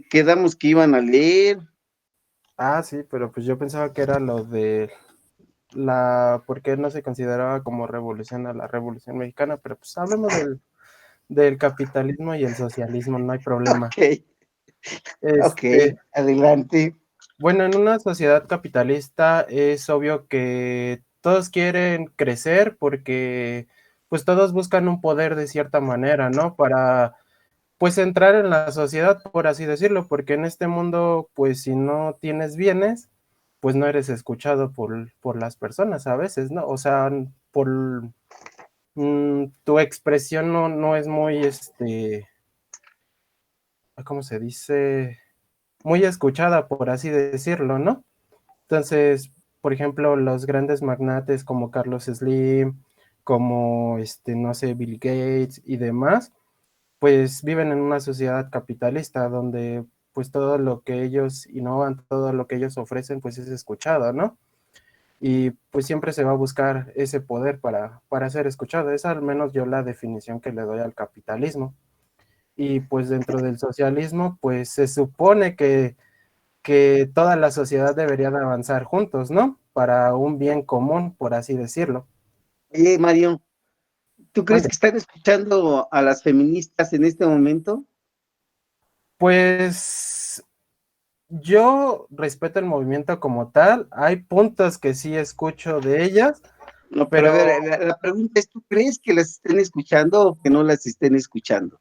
Quedamos que iban a leer. Sí, pero pues yo pensaba que era lo de ¿por qué no se consideraba como revolución a la Revolución Mexicana? Pero pues hablemos del capitalismo y el socialismo, no hay problema. Ok. Ok, Este, adelante. bueno, en una sociedad capitalista es obvio que todos quieren crecer porque pues todos buscan un poder de cierta manera, ¿no? Para pues entrar en la sociedad, por así decirlo, porque en este mundo pues si no tienes bienes, pues no eres escuchado por las personas a veces, ¿no? O sea, por tu expresión no es muy, ¿cómo se dice? Muy escuchada, por así decirlo, ¿no? Entonces, por ejemplo, los grandes magnates como Carlos Slim, como, no sé, Bill Gates y demás, pues viven en una sociedad capitalista donde pues todo lo que ellos innovan, todo lo que ellos ofrecen, pues es escuchado, ¿no? Y pues siempre se va a buscar ese poder para ser escuchado. Es al menos yo la definición que le doy al capitalismo. Y pues dentro del socialismo, pues se supone que toda la sociedad debería de avanzar juntos, ¿no? Para un bien común, por así decirlo. Oye, Mario, ¿tú crees Mande. que están escuchando a las feministas en este momento? Pues yo respeto el movimiento como tal. Hay puntos que sí escucho de ellas, No, pero a pero ver, la pregunta es, ¿tú crees que las estén escuchando o que no las estén escuchando?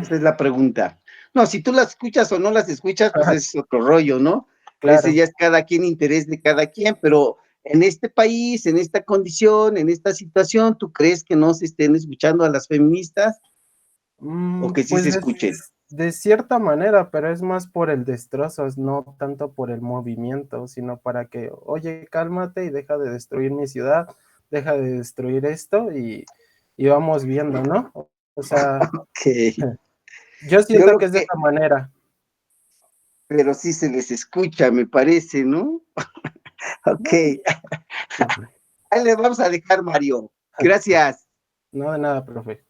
Esa es la pregunta. No, si tú las escuchas o no las escuchas, pues es otro rollo, ¿no? Ese claro. ya es cada quien, interés de cada quien, pero en este país, en esta condición, en esta situación, ¿tú crees que no se estén escuchando a las feministas o que sí Pues se escuchen? de cierta manera, pero es más por el destrozo, no tanto por el movimiento, sino para que, oye, cálmate y deja de destruir mi ciudad, deja de destruir esto y vamos viendo, ¿no? O sea, Ok. yo Yo siento lo que es de que, esa manera. pero sí se les escucha, me parece, ¿no? Ok. Ahí les vamos a dejar, Mario. Gracias. No de nada, profe.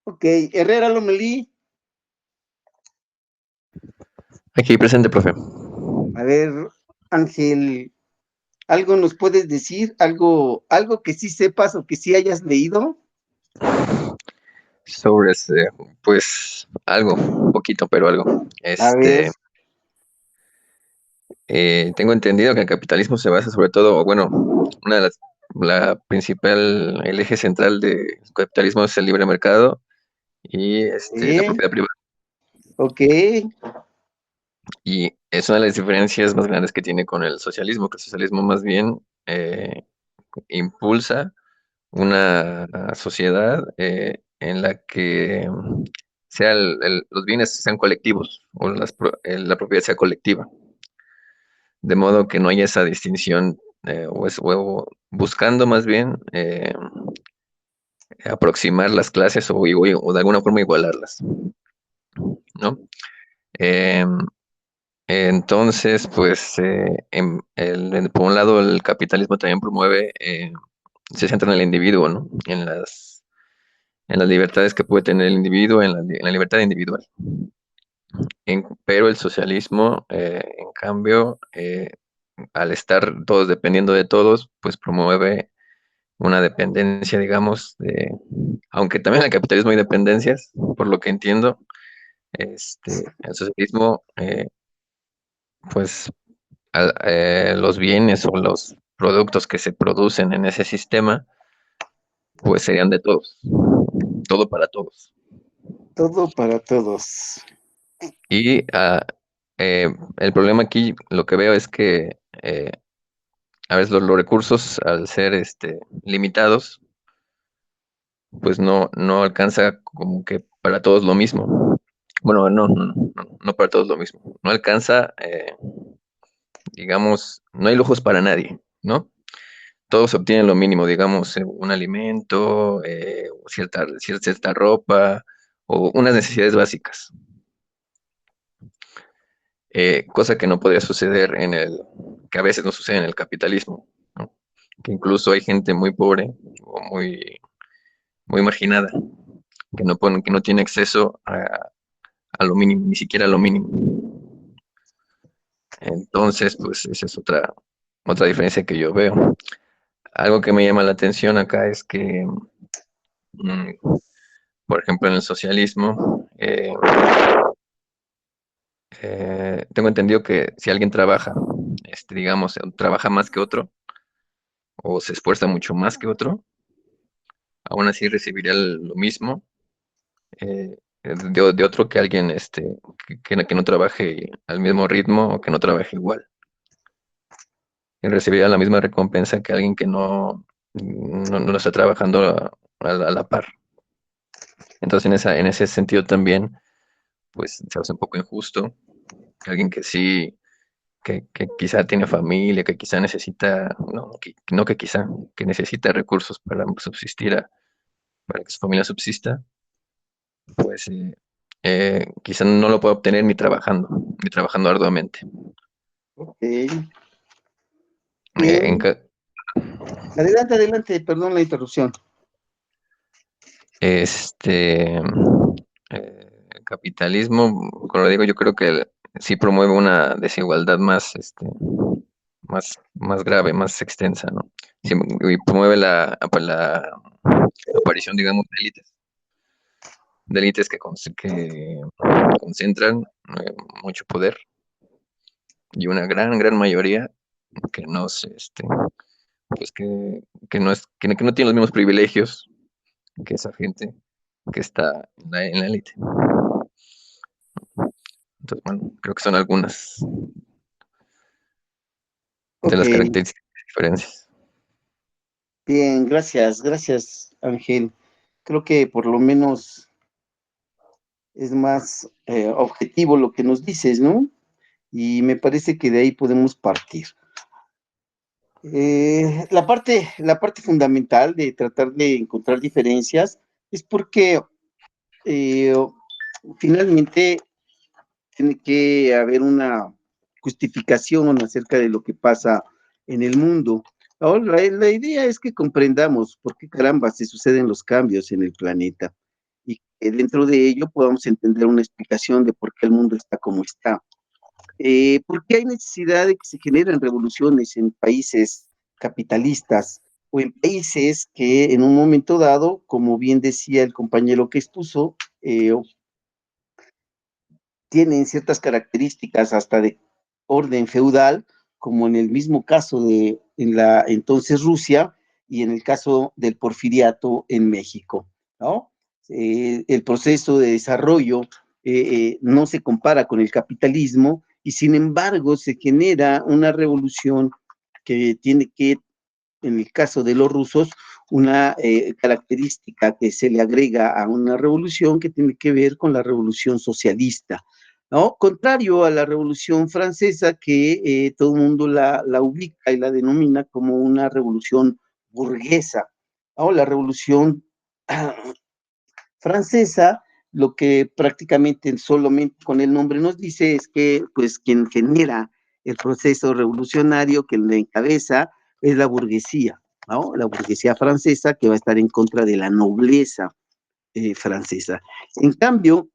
Ok, Herrera Lomelí. Aquí presente, profe. A ver, Ángel, ¿algo nos puedes decir? ¿Algo que sí sepas o que sí hayas leído? Sobre pues algo, un poquito, pero algo. A ver. Tengo entendido que el capitalismo se basa sobre todo, o bueno, una de la principal, el eje central del capitalismo es el libre mercado y la propiedad privada. Ok. Y es una de las diferencias más grandes que tiene con el socialismo, que el socialismo más bien impulsa una sociedad en la que los bienes sean colectivos o la propiedad sea colectiva, de modo que no haya esa distinción o buscando más bien aproximar las clases o de alguna forma igualarlas, ¿no? Em, Entonces, pues, por un lado, el capitalismo también promueve, se centra en el individuo, ¿no? En las libertades que puede tener el individuo, en la libertad individual. Pero el socialismo, en cambio, al estar todos dependiendo de todos, pues promueve una dependencia, digamos, aunque también en el capitalismo hay dependencias, por lo que entiendo, el socialismo, pues los bienes o los productos que se producen en ese sistema, pues serían de todos, todo para todos. Todo para todos. Y el problema aquí, lo que veo es que a veces los recursos, al ser limitados, pues no alcanza como que para todos lo mismo. Bueno, no para todos lo mismo. No alcanza, digamos, no hay lujos para nadie, ¿no? Todos obtienen lo mínimo, digamos, un alimento, cierta ropa o unas necesidades básicas. Cosa que no podría suceder que a veces no sucede en el capitalismo, ¿no? Que incluso hay gente muy pobre o muy marginada, que no tiene acceso a lo mínimo, ni siquiera a lo mínimo. Entonces, pues esa es otra diferencia que yo veo. Algo que me llama la atención acá es que, por ejemplo, en el socialismo, eh, tengo entendido que si alguien trabaja, digamos, trabaja más que otro, o se esfuerza mucho más que otro, aún así recibiría lo mismo de otro que alguien que no trabaje al mismo ritmo o que no trabaje igual. Y recibiría la misma recompensa que alguien que no está trabajando a la par. Entonces, en ese sentido también, pues se hace un poco injusto que alguien que sí, que quizá tiene familia, que quizá necesita, no que quizá, que necesita recursos para subsistir, para que su familia subsista, pues quizá no lo pueda obtener ni trabajando arduamente. Ok. En Bien. ca- Adelante, perdón la interrupción. El capitalismo, como lo digo, yo creo que sí promueve una desigualdad más grave, más extensa, ¿no? Sí, y promueve la aparición, digamos, de élites que concentran mucho poder y una gran mayoría que no se, pues que no que no tiene los mismos privilegios que esa gente que está en la élite. Entonces, bueno, creo que son algunas de Ok, las características y diferencias. bien, gracias, Ángel. Creo que por lo menos es más objetivo lo que nos dices, ¿no? Y me parece que de ahí podemos partir. La parte fundamental de tratar de encontrar diferencias es porque eh, finalmente tiene que haber una justificación acerca de lo que pasa en el mundo. Ahora, la idea es que comprendamos por qué caramba se suceden los cambios en el planeta y que dentro de ello podamos entender una explicación de por qué el mundo está como está. ¿Por qué hay necesidad de que se generen revoluciones en países capitalistas o en países que en un momento dado, como bien decía el compañero que expuso, tienen ciertas características hasta de orden feudal, como en el mismo caso de en la entonces Rusia y en el caso del porfiriato en México, ¿no? El proceso de desarrollo no se compara con el capitalismo y sin embargo se genera una revolución que tiene que, en el caso de los rusos, una característica que se le agrega a una revolución que tiene que ver con la revolución socialista, ¿no? Contrario a la Revolución Francesa, que todo el mundo la ubica y la denomina como una revolución burguesa, ¿no? La Revolución Francesa, lo que prácticamente solamente con el nombre nos dice es que, pues, quien genera el proceso revolucionario, que le encabeza, es la burguesía, ¿no? La burguesía francesa que va a estar en contra de la nobleza francesa. En cambio,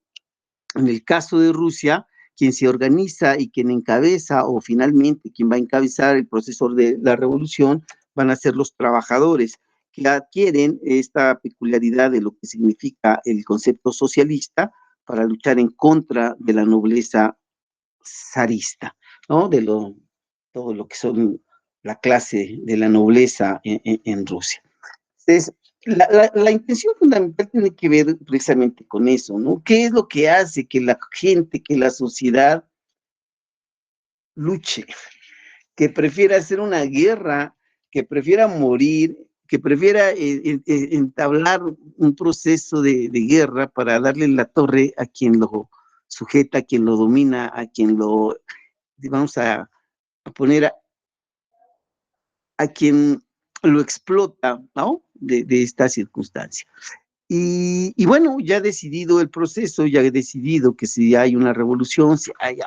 en el caso de Rusia, quien se organiza y quien encabeza, o finalmente quien va a encabezar el proceso de la revolución, van a ser los trabajadores, que adquieren esta peculiaridad de lo que significa el concepto socialista para luchar en contra de la nobleza zarista, ¿no? Todo lo que son la clase de la nobleza en Rusia. Entonces, la intención fundamental tiene que ver precisamente con eso, ¿no? ¿Qué es lo que hace que la gente, que la sociedad luche, que prefiera hacer una guerra, que prefiera morir, que prefiera entablar un proceso de guerra para darle la torre a quien lo sujeta, a quien lo domina, a quien lo, vamos a poner a quien lo explota, ¿no? De esta circunstancia. Y bueno, ya ha decidido el proceso, ya ha decidido que si hay una revolución,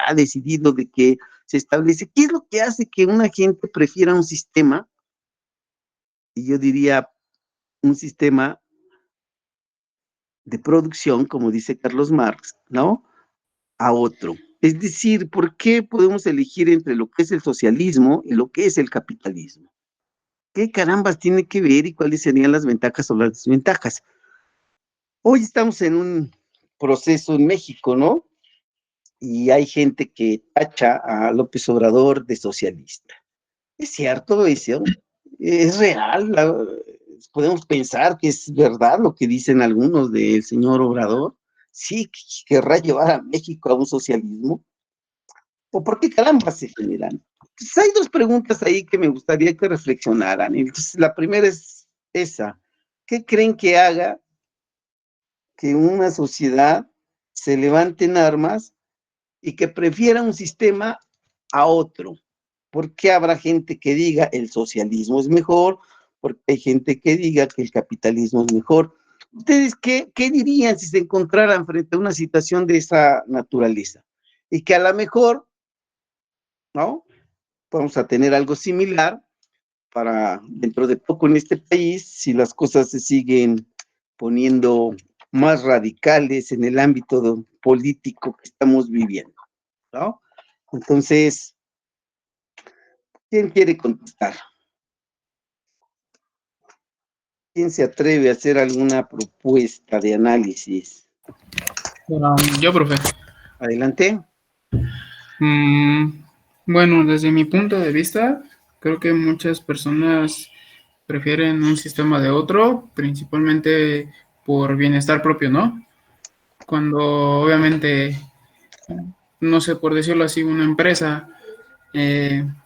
ha decidido de que se establece, ¿qué es lo que hace que una gente prefiera un sistema? Y yo diría un sistema de producción, como dice Carlos Marx, ¿no? A otro. Es decir, ¿por qué podemos elegir entre lo que es el socialismo y lo que es el capitalismo? ¿Qué carambas tiene que ver y cuáles serían las ventajas o las desventajas? Hoy estamos en un proceso en México, ¿no? Y hay gente que tacha a López Obrador de socialista. Es cierto eso, es real, podemos pensar que es verdad lo que dicen algunos del señor Obrador. Sí, querrá llevar a México a un socialismo. ¿O por qué caramba se generan? Pues hay dos preguntas ahí que me gustaría que reflexionaran. Entonces, la primera es esa. ¿Qué creen que haga que una sociedad se levante en armas y que prefiera un sistema a otro? ¿Por qué habrá gente que diga el socialismo es mejor? Porque hay gente que diga que el capitalismo es mejor. ¿Ustedes qué dirían si se encontraran frente a una situación de esa naturaleza? Y que a lo mejor, ¿no? Vamos a tener algo similar para dentro de poco en este país, si las cosas se siguen poniendo más radicales en el ámbito político que estamos viviendo, ¿no? Entonces, ¿quién quiere contestar? ¿Quién se atreve a hacer alguna propuesta de análisis? Yo, profe. Adelante. Bueno, desde mi punto de vista, creo que muchas personas prefieren un sistema de otro, principalmente por bienestar propio, ¿no? Cuando obviamente, no sé, por decirlo así, una empresa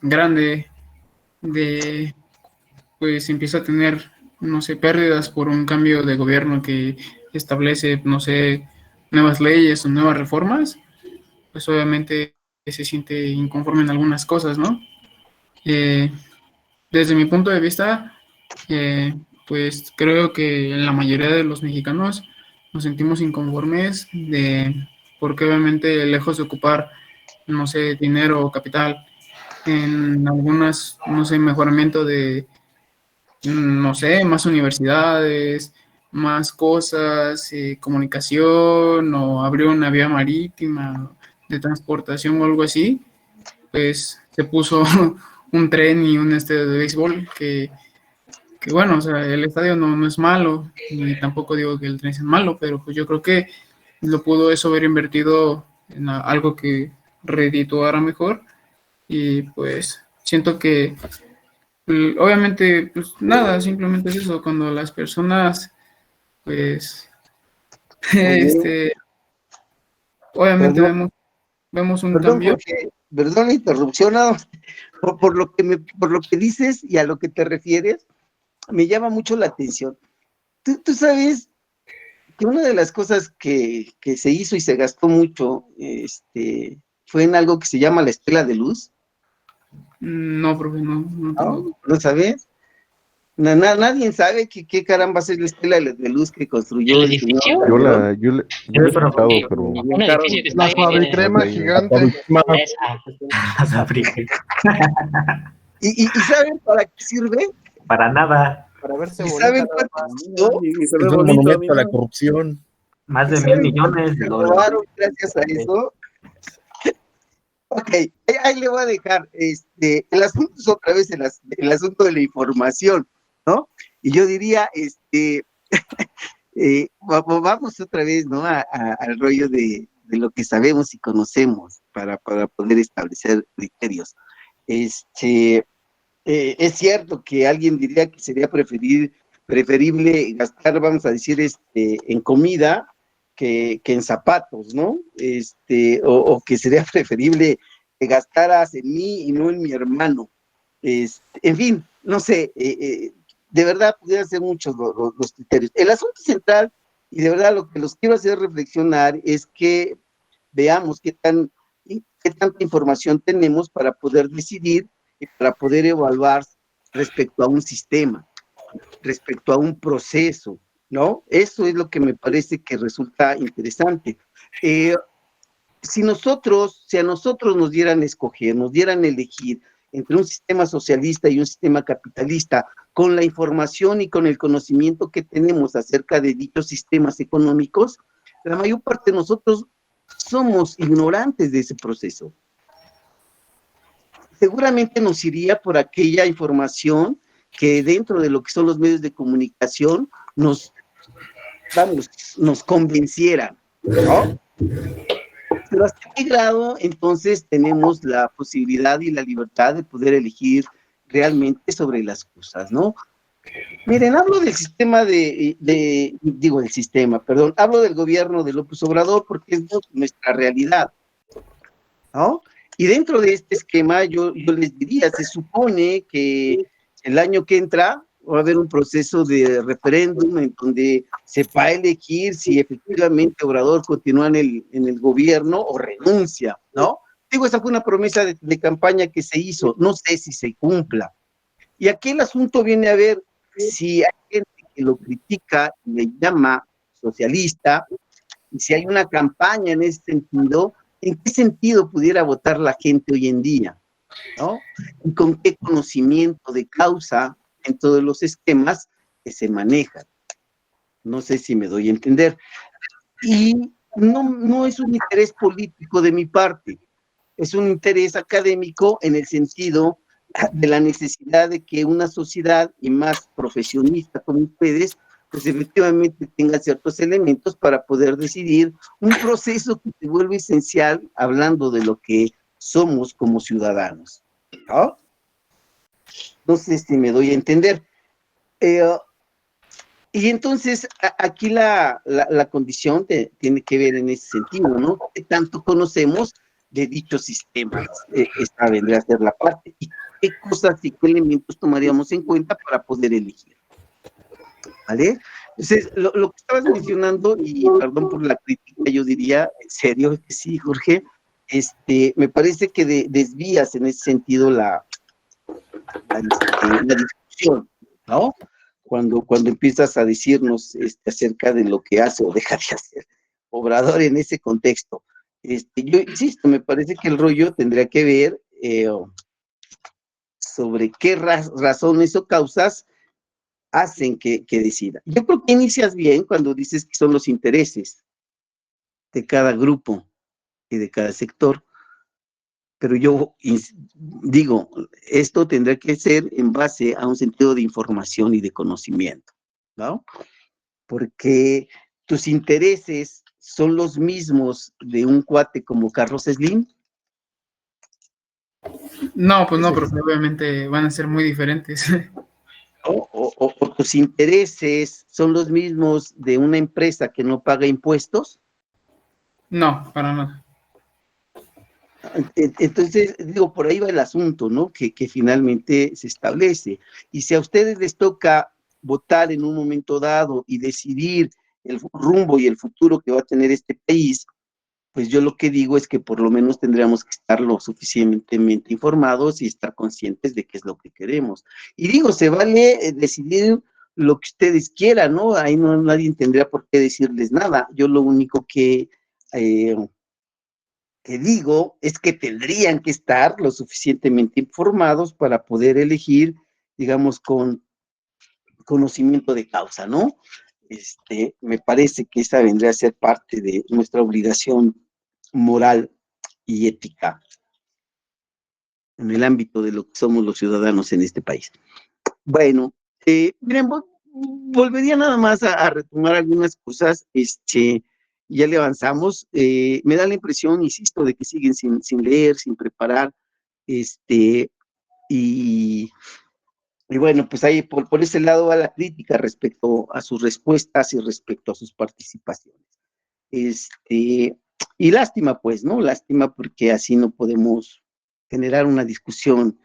grande pues empieza a tener, no sé, pérdidas por un cambio de gobierno que establece, no sé, nuevas leyes o nuevas reformas, pues obviamente se siente inconforme en algunas cosas, ¿no? Desde mi punto de vista, pues creo que la mayoría de los mexicanos nos sentimos inconformes porque obviamente lejos de ocupar, no sé, dinero o capital en algunas, no sé, mejoramiento de, no sé, más universidades, más cosas, comunicación o abrir una vía marítima de transportación o algo así, pues se puso un tren y un estadio de béisbol que bueno, o sea, el estadio no es malo, ni tampoco digo que el tren sea malo, pero pues yo creo que lo pudo eso haber invertido en algo que redituara mejor y pues siento que obviamente, pues nada, simplemente es eso, cuando las personas, pues, obviamente vemos un cambio. Perdón la interrupción, por lo que dices y a lo que te refieres, me llama mucho la atención. Tú sabes que una de las cosas que se hizo y se gastó mucho, fue en algo que se llama la estela de luz. No, profe, no. ¿No sabes? Nadie sabe qué caramba es la estela de luz que construyó el señor. Yo la he escuchado, pero... La Fabricrema gigante. ¿Y saben para qué sirve? Para nada. Para verse ¿Y saben cuánto costó? Es un monumento a la corrupción. Más de $1,000 millones. Gracias a eso. Ok, ahí le voy a dejar. El asunto es otra vez el asunto de la información, ¿no? Y yo diría, vamos otra vez, ¿no? Al rollo de lo que sabemos y conocemos para poder establecer criterios. Es cierto que alguien diría que sería preferible gastar, vamos a decir, en comida que en zapatos, ¿no? O que sería preferible que gastaras en mí y no en mi hermano. En fin, no sé, de verdad pudieran ser muchos los criterios. El asunto central, y de verdad lo que los quiero hacer reflexionar, es que veamos qué tanta información tenemos para poder decidir y para poder evaluar respecto a un sistema, respecto a un proceso, ¿no? Eso es lo que me parece que resulta interesante. Si a nosotros nos dieran escoger, nos dieran elegir entre un sistema socialista y un sistema capitalista, con la información y con el conocimiento que tenemos acerca de dichos sistemas económicos, la mayor parte de nosotros somos ignorantes de ese proceso. Seguramente nos iría por aquella información que dentro de lo que son los medios de comunicación nos convenciera, ¿no? Pero hasta qué grado entonces tenemos la posibilidad y la libertad de poder elegir realmente sobre las cosas, ¿no? Miren, hablo del sistema hablo del gobierno de López Obrador porque es nuestra realidad, ¿no? Y dentro de este esquema yo les diría, se supone que el año que entra va a haber un proceso de referéndum en donde se va a elegir si efectivamente Obrador continúa en el gobierno o renuncia, ¿no? Digo, esa fue una promesa de campaña que se hizo, no sé si se cumpla. Y aquí el asunto viene a ver si hay gente que lo critica y le llama socialista, y si hay una campaña en ese sentido, ¿en qué sentido pudiera votar la gente hoy en día? ¿No? Y con qué conocimiento de causa en todos los esquemas que se manejan. No sé si me doy a entender. Y no es un interés político de mi parte, es un interés académico en el sentido de la necesidad de que una sociedad, y más profesionista como ustedes, pues efectivamente tenga ciertos elementos para poder decidir un proceso que se vuelve esencial hablando de lo que somos como ciudadanos, ¿no? No sé si me doy a entender. Y entonces aquí la condición tiene que ver en ese sentido, ¿no? ¿Qué tanto conocemos de dichos sistemas? Esta vendría a ser la parte. ¿Y qué cosas y qué elementos tomaríamos en cuenta para poder elegir? ¿Vale? Entonces, lo que estabas mencionando, y perdón por la crítica, yo diría, en serio, que sí, Jorge, me parece que desvías en ese sentido la discusión, ¿no? Cuando empiezas a decirnos acerca de lo que hace o deja de hacer Obrador en ese contexto. Yo insisto, me parece que el rollo tendría que ver sobre qué razones o causas hacen que decida. Yo creo que inicias bien cuando dices que son los intereses de cada grupo y de cada sector, pero yo digo, esto tendrá que ser en base a un sentido de información y de conocimiento, ¿no? Porque tus intereses son los mismos de un cuate como Carlos Slim. No, pues no, porque obviamente van a ser muy diferentes. O tus intereses son los mismos de una empresa que no paga impuestos. No, para nada. Entonces, digo, por ahí va el asunto, ¿no? Que finalmente se establece. Y si a ustedes les toca votar en un momento dado y decidir el rumbo y el futuro que va a tener este país, pues yo lo que digo es que por lo menos tendríamos que estar lo suficientemente informados y estar conscientes de qué es lo que queremos. Y digo, se vale decidir lo que ustedes quieran, ¿no? Ahí nadie tendría por qué decirles nada. Yo lo único que digo es que tendrían que estar lo suficientemente informados para poder elegir, digamos, con conocimiento de causa, ¿no? Me parece que esa vendría a ser parte de nuestra obligación moral y ética en el ámbito de lo que somos los ciudadanos en este país. Bueno, miren, volvería nada más a retomar algunas cosas, ya le avanzamos, me da la impresión, insisto, de que siguen sin leer, sin preparar, y bueno, pues ahí por ese lado va la crítica respecto a sus respuestas y respecto a sus participaciones. Y lástima, pues, ¿no? Lástima porque así no podemos generar una discusión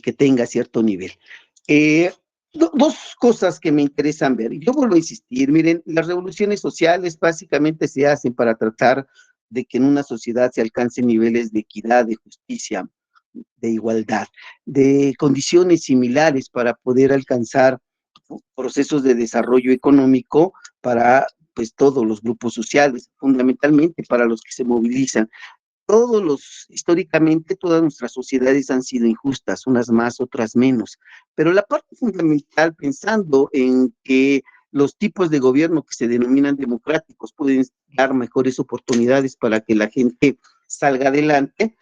que tenga cierto nivel. Dos cosas que me interesan ver. Yo vuelvo a insistir, miren, las revoluciones sociales básicamente se hacen para tratar de que en una sociedad se alcancen niveles de equidad, de justicia, de igualdad, de condiciones similares para poder alcanzar procesos de desarrollo económico para pues todos los grupos sociales, fundamentalmente para los que se movilizan. Históricamente todas nuestras sociedades han sido injustas, unas más, otras menos, pero la parte fundamental, pensando en que los tipos de gobierno que se denominan democráticos pueden dar mejores oportunidades para que la gente salga adelante,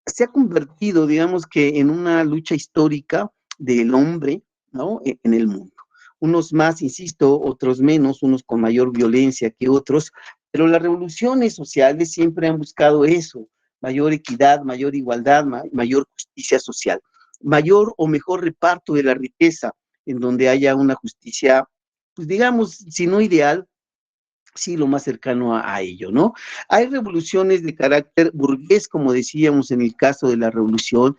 se ha convertido, digamos que, en una lucha histórica del hombre, ¿no?, en el mundo. Unos más, insisto, otros menos, unos con mayor violencia que otros, Pero las revoluciones sociales siempre han buscado eso, mayor equidad, mayor igualdad, mayor justicia social, mayor o mejor reparto de la riqueza, en donde haya una justicia, pues digamos, si no ideal, sí lo más cercano a ello, ¿no? Hay revoluciones de carácter burgués, como decíamos en el caso de la revolución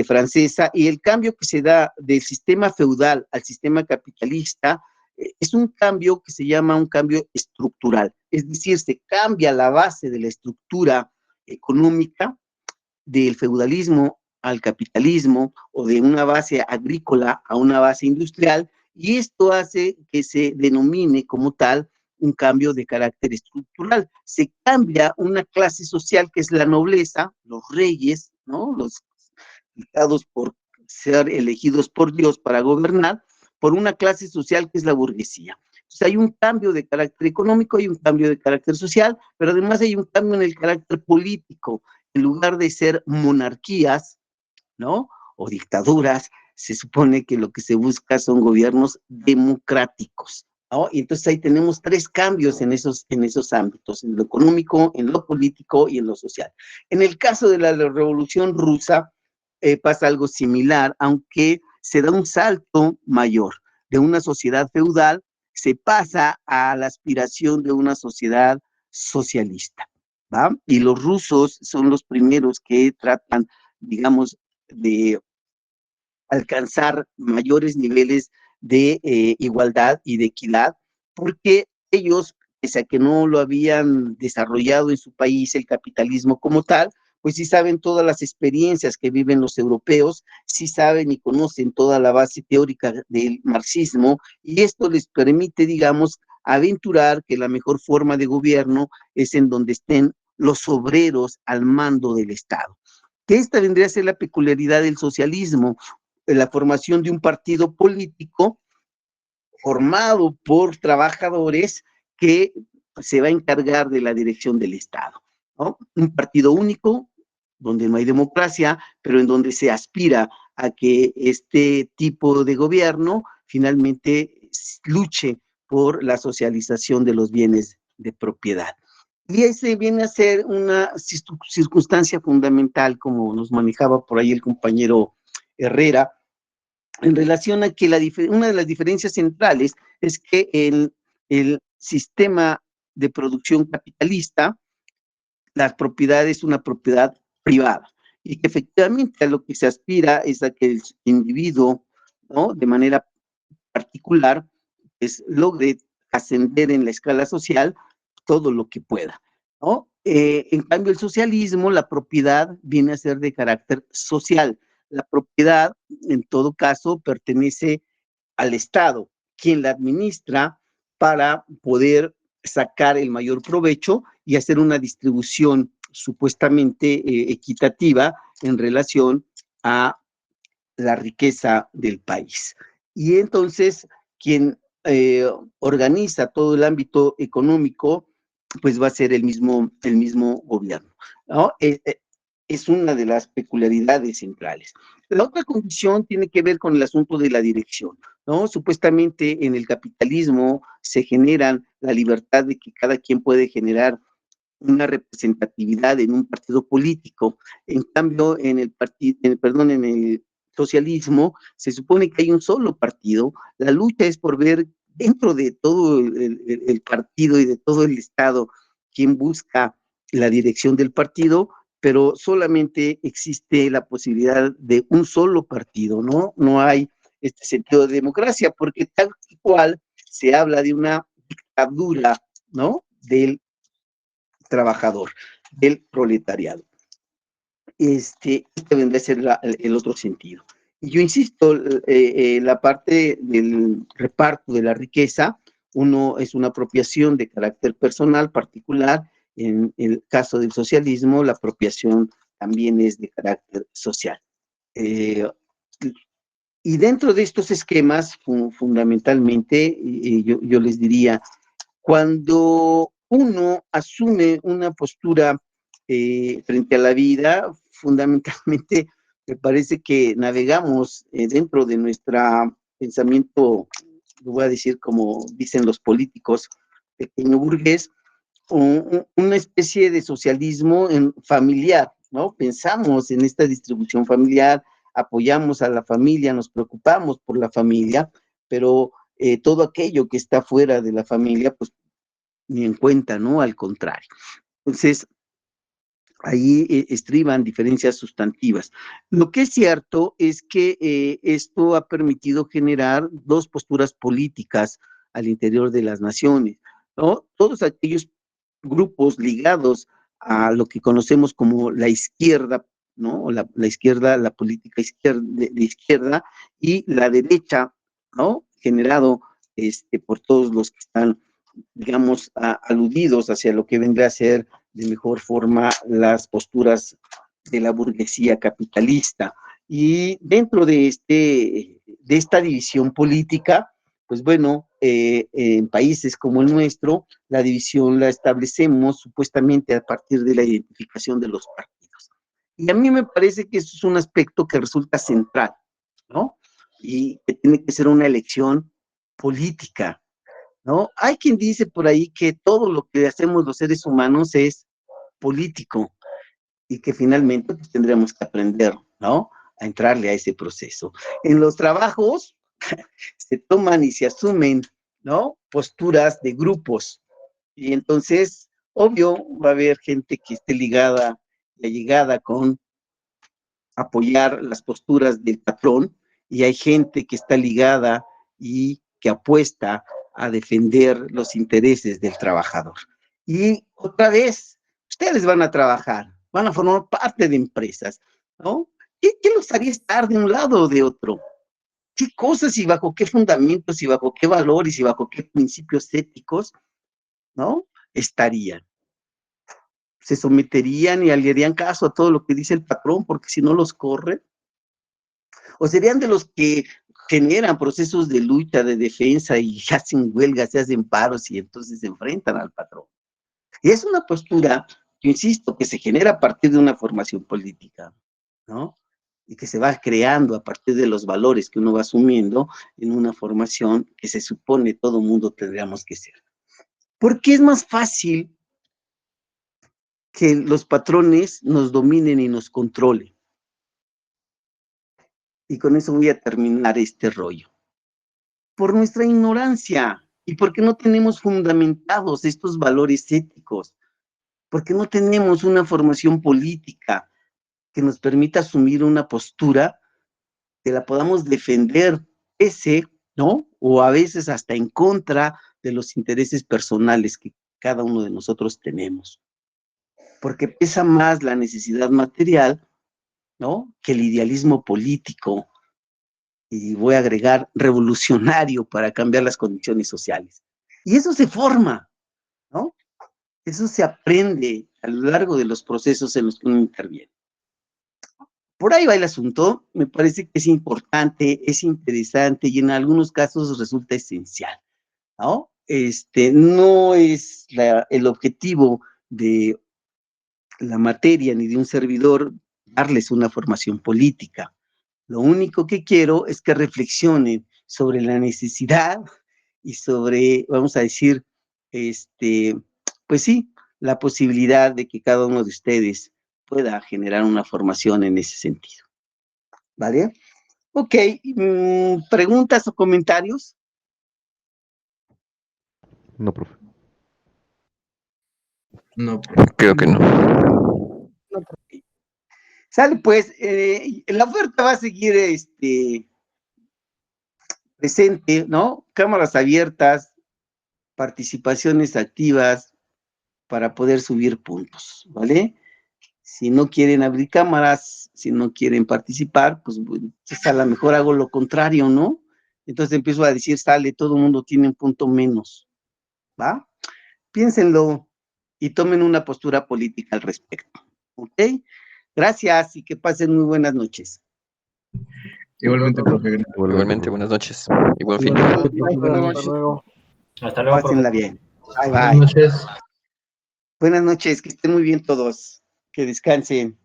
francesa, y el cambio que se da del sistema feudal al sistema capitalista es un cambio que se llama un cambio estructural, es decir, se cambia la base de la estructura económica del feudalismo al capitalismo o de una base agrícola a una base industrial, y esto hace que se denomine como tal un cambio de carácter estructural. Se cambia una clase social que es la nobleza, los reyes, ¿no? Los dictados por ser elegidos por Dios para gobernar, por una clase social que es la burguesía. Entonces hay un cambio de carácter económico, hay un cambio de carácter social, pero además hay un cambio en el carácter político. En lugar de ser monarquías, ¿no? O dictaduras, se supone que lo que se busca son gobiernos democráticos, ¿no? Y entonces ahí tenemos tres cambios en esos ámbitos, en lo económico, en lo político y en lo social. En el caso de la Revolución Rusa, pasa algo similar, aunque se da un salto mayor. De una sociedad feudal se pasa a la aspiración de una sociedad socialista, ¿va? Y los rusos son los primeros que tratan, digamos, de alcanzar mayores niveles de igualdad y de equidad, porque ellos, pese a que no lo habían desarrollado en su país el capitalismo como tal, pues sí saben todas las experiencias que viven los europeos, sí saben y conocen toda la base teórica del marxismo, y esto les permite, digamos, aventurar que la mejor forma de gobierno es en donde estén los obreros al mando del Estado. Que esta vendría a ser la peculiaridad del socialismo, la formación de un partido político formado por trabajadores que se va a encargar de la dirección del Estado, ¿no? Un partido único, donde no hay democracia, pero en donde se aspira a que este tipo de gobierno finalmente luche por la socialización de los bienes de propiedad. Y ese viene a ser una circunstancia fundamental, como nos manejaba por ahí el compañero Herrera, en relación a que una de las diferencias centrales es que el sistema de producción capitalista, la propiedad es una propiedad privada, y que efectivamente a lo que se aspira es a que el individuo, ¿no?, de manera particular, pues logre ascender en la escala social todo lo que pueda, ¿no? En cambio, el socialismo, la propiedad viene a ser de carácter social. La propiedad, en todo caso, pertenece al Estado, quien la administra para poder sacar el mayor provecho y hacer una distribución supuestamente equitativa en relación a la riqueza del país. Y entonces, quien organiza todo el ámbito económico, pues va a ser el mismo gobierno, ¿no? Es una de las peculiaridades centrales. La otra condición tiene que ver con el asunto de la dirección, ¿no? Supuestamente en el capitalismo se generan la libertad de que cada quien puede generar una representatividad en un partido político. En cambio, en el socialismo, se supone que hay un solo partido. La lucha es por ver dentro de todo el partido y de todo el Estado quién busca la dirección del partido, pero solamente existe la posibilidad de un solo partido, ¿no? No hay este sentido de democracia, porque tal cual se habla de una dictadura, ¿no?, del trabajador, del proletariado. Este vendría a ser el otro sentido. Y yo insisto, la parte del reparto de la riqueza, uno es una apropiación de carácter personal particular. En el caso del socialismo, la apropiación también es de carácter social. Y dentro de estos esquemas, fundamentalmente, yo les diría, cuando uno asume una postura frente a la vida, fundamentalmente me parece que navegamos dentro de nuestro pensamiento, lo voy a decir como dicen los políticos, pequeño burgués, una especie de socialismo familiar, ¿no? Pensamos en esta distribución familiar, apoyamos a la familia, nos preocupamos por la familia, pero todo aquello que está fuera de la familia, pues ni en cuenta, ¿no? Al contrario. Entonces, ahí estriban diferencias sustantivas. Lo que es cierto es que esto ha permitido generar dos posturas políticas al interior de las naciones, ¿no? Todos aquellos grupos ligados a lo que conocemos como la izquierda, ¿no? La izquierda, la política de izquierda, y la derecha, ¿no? Generado por todos los que están, digamos, aludidos hacia lo que vendría a ser de mejor forma las posturas de la burguesía capitalista. Y dentro de esta división política, pues bueno, en países como el nuestro, la división la establecemos supuestamente a partir de la identificación de los partidos. Y a mí me parece que eso es un aspecto que resulta central, ¿no? Y que tiene que ser una elección política, ¿no? Hay quien dice por ahí que todo lo que hacemos los seres humanos es político y que finalmente pues, tendremos que aprender, ¿no? A entrarle a ese proceso. En los trabajos se toman y se asumen, ¿no? Posturas de grupos y entonces, obvio, va a haber gente que esté ligada y allegada con apoyar las posturas del patrón y hay gente que está ligada y que apuesta a defender los intereses del trabajador. Y otra vez, ustedes van a trabajar, van a formar parte de empresas, ¿no? ¿Qué los haría estar de un lado o de otro? ¿Qué cosas y bajo qué fundamentos y bajo qué valores y bajo qué principios éticos, ¿no? Estarían? ¿Se someterían y le harían caso a todo lo que dice el patrón porque si no los corre? ¿O serían de los que generan procesos de lucha, de defensa y hacen huelgas, se hacen paros y entonces se enfrentan al patrón? Y es una postura, yo insisto, que se genera a partir de una formación política, ¿no? Y que se va creando a partir de los valores que uno va asumiendo en una formación que se supone todo mundo tendríamos que ser. ¿Por qué es más fácil que los patrones nos dominen y nos controlen? Y con eso voy a terminar este rollo. Por nuestra ignorancia y porque no tenemos fundamentados estos valores éticos, porque no tenemos una formación política que nos permita asumir una postura que la podamos defender ¿no? O a veces hasta en contra de los intereses personales que cada uno de nosotros tenemos. Porque pesa más la necesidad material, ¿no? Que el idealismo político, y voy a agregar revolucionario para cambiar las condiciones sociales. Y eso se forma, ¿no? Eso se aprende a lo largo de los procesos en los que uno interviene. Por ahí va el asunto, me parece que es importante, es interesante y en algunos casos resulta esencial, ¿no? No es el objetivo de la materia ni de un servidor darles una formación política. Lo único que quiero es que reflexionen sobre la necesidad y sobre, vamos a decir, pues sí, la posibilidad de que cada uno de ustedes pueda generar una formación en ese sentido. ¿Vale? Ok, ¿preguntas o comentarios? No, profe. No. Creo que no. Sale, pues, la oferta va a seguir presente, ¿no? Cámaras abiertas, participaciones activas para poder subir puntos, ¿vale? Si no quieren abrir cámaras, si no quieren participar, pues a lo mejor hago lo contrario, ¿no? Entonces empiezo a decir, sale, todo el mundo tiene un punto menos, ¿va? Piénsenlo y tomen una postura política al respecto, ¿ok? Gracias y que pasen muy buenas noches. Igualmente, profe. Igualmente, buenas noches. Y buen fin. Hasta luego. Hasta luego. Pásenla bien. Bye, Buenas bye. noches. Buenas noches, que estén muy bien todos. Que descansen.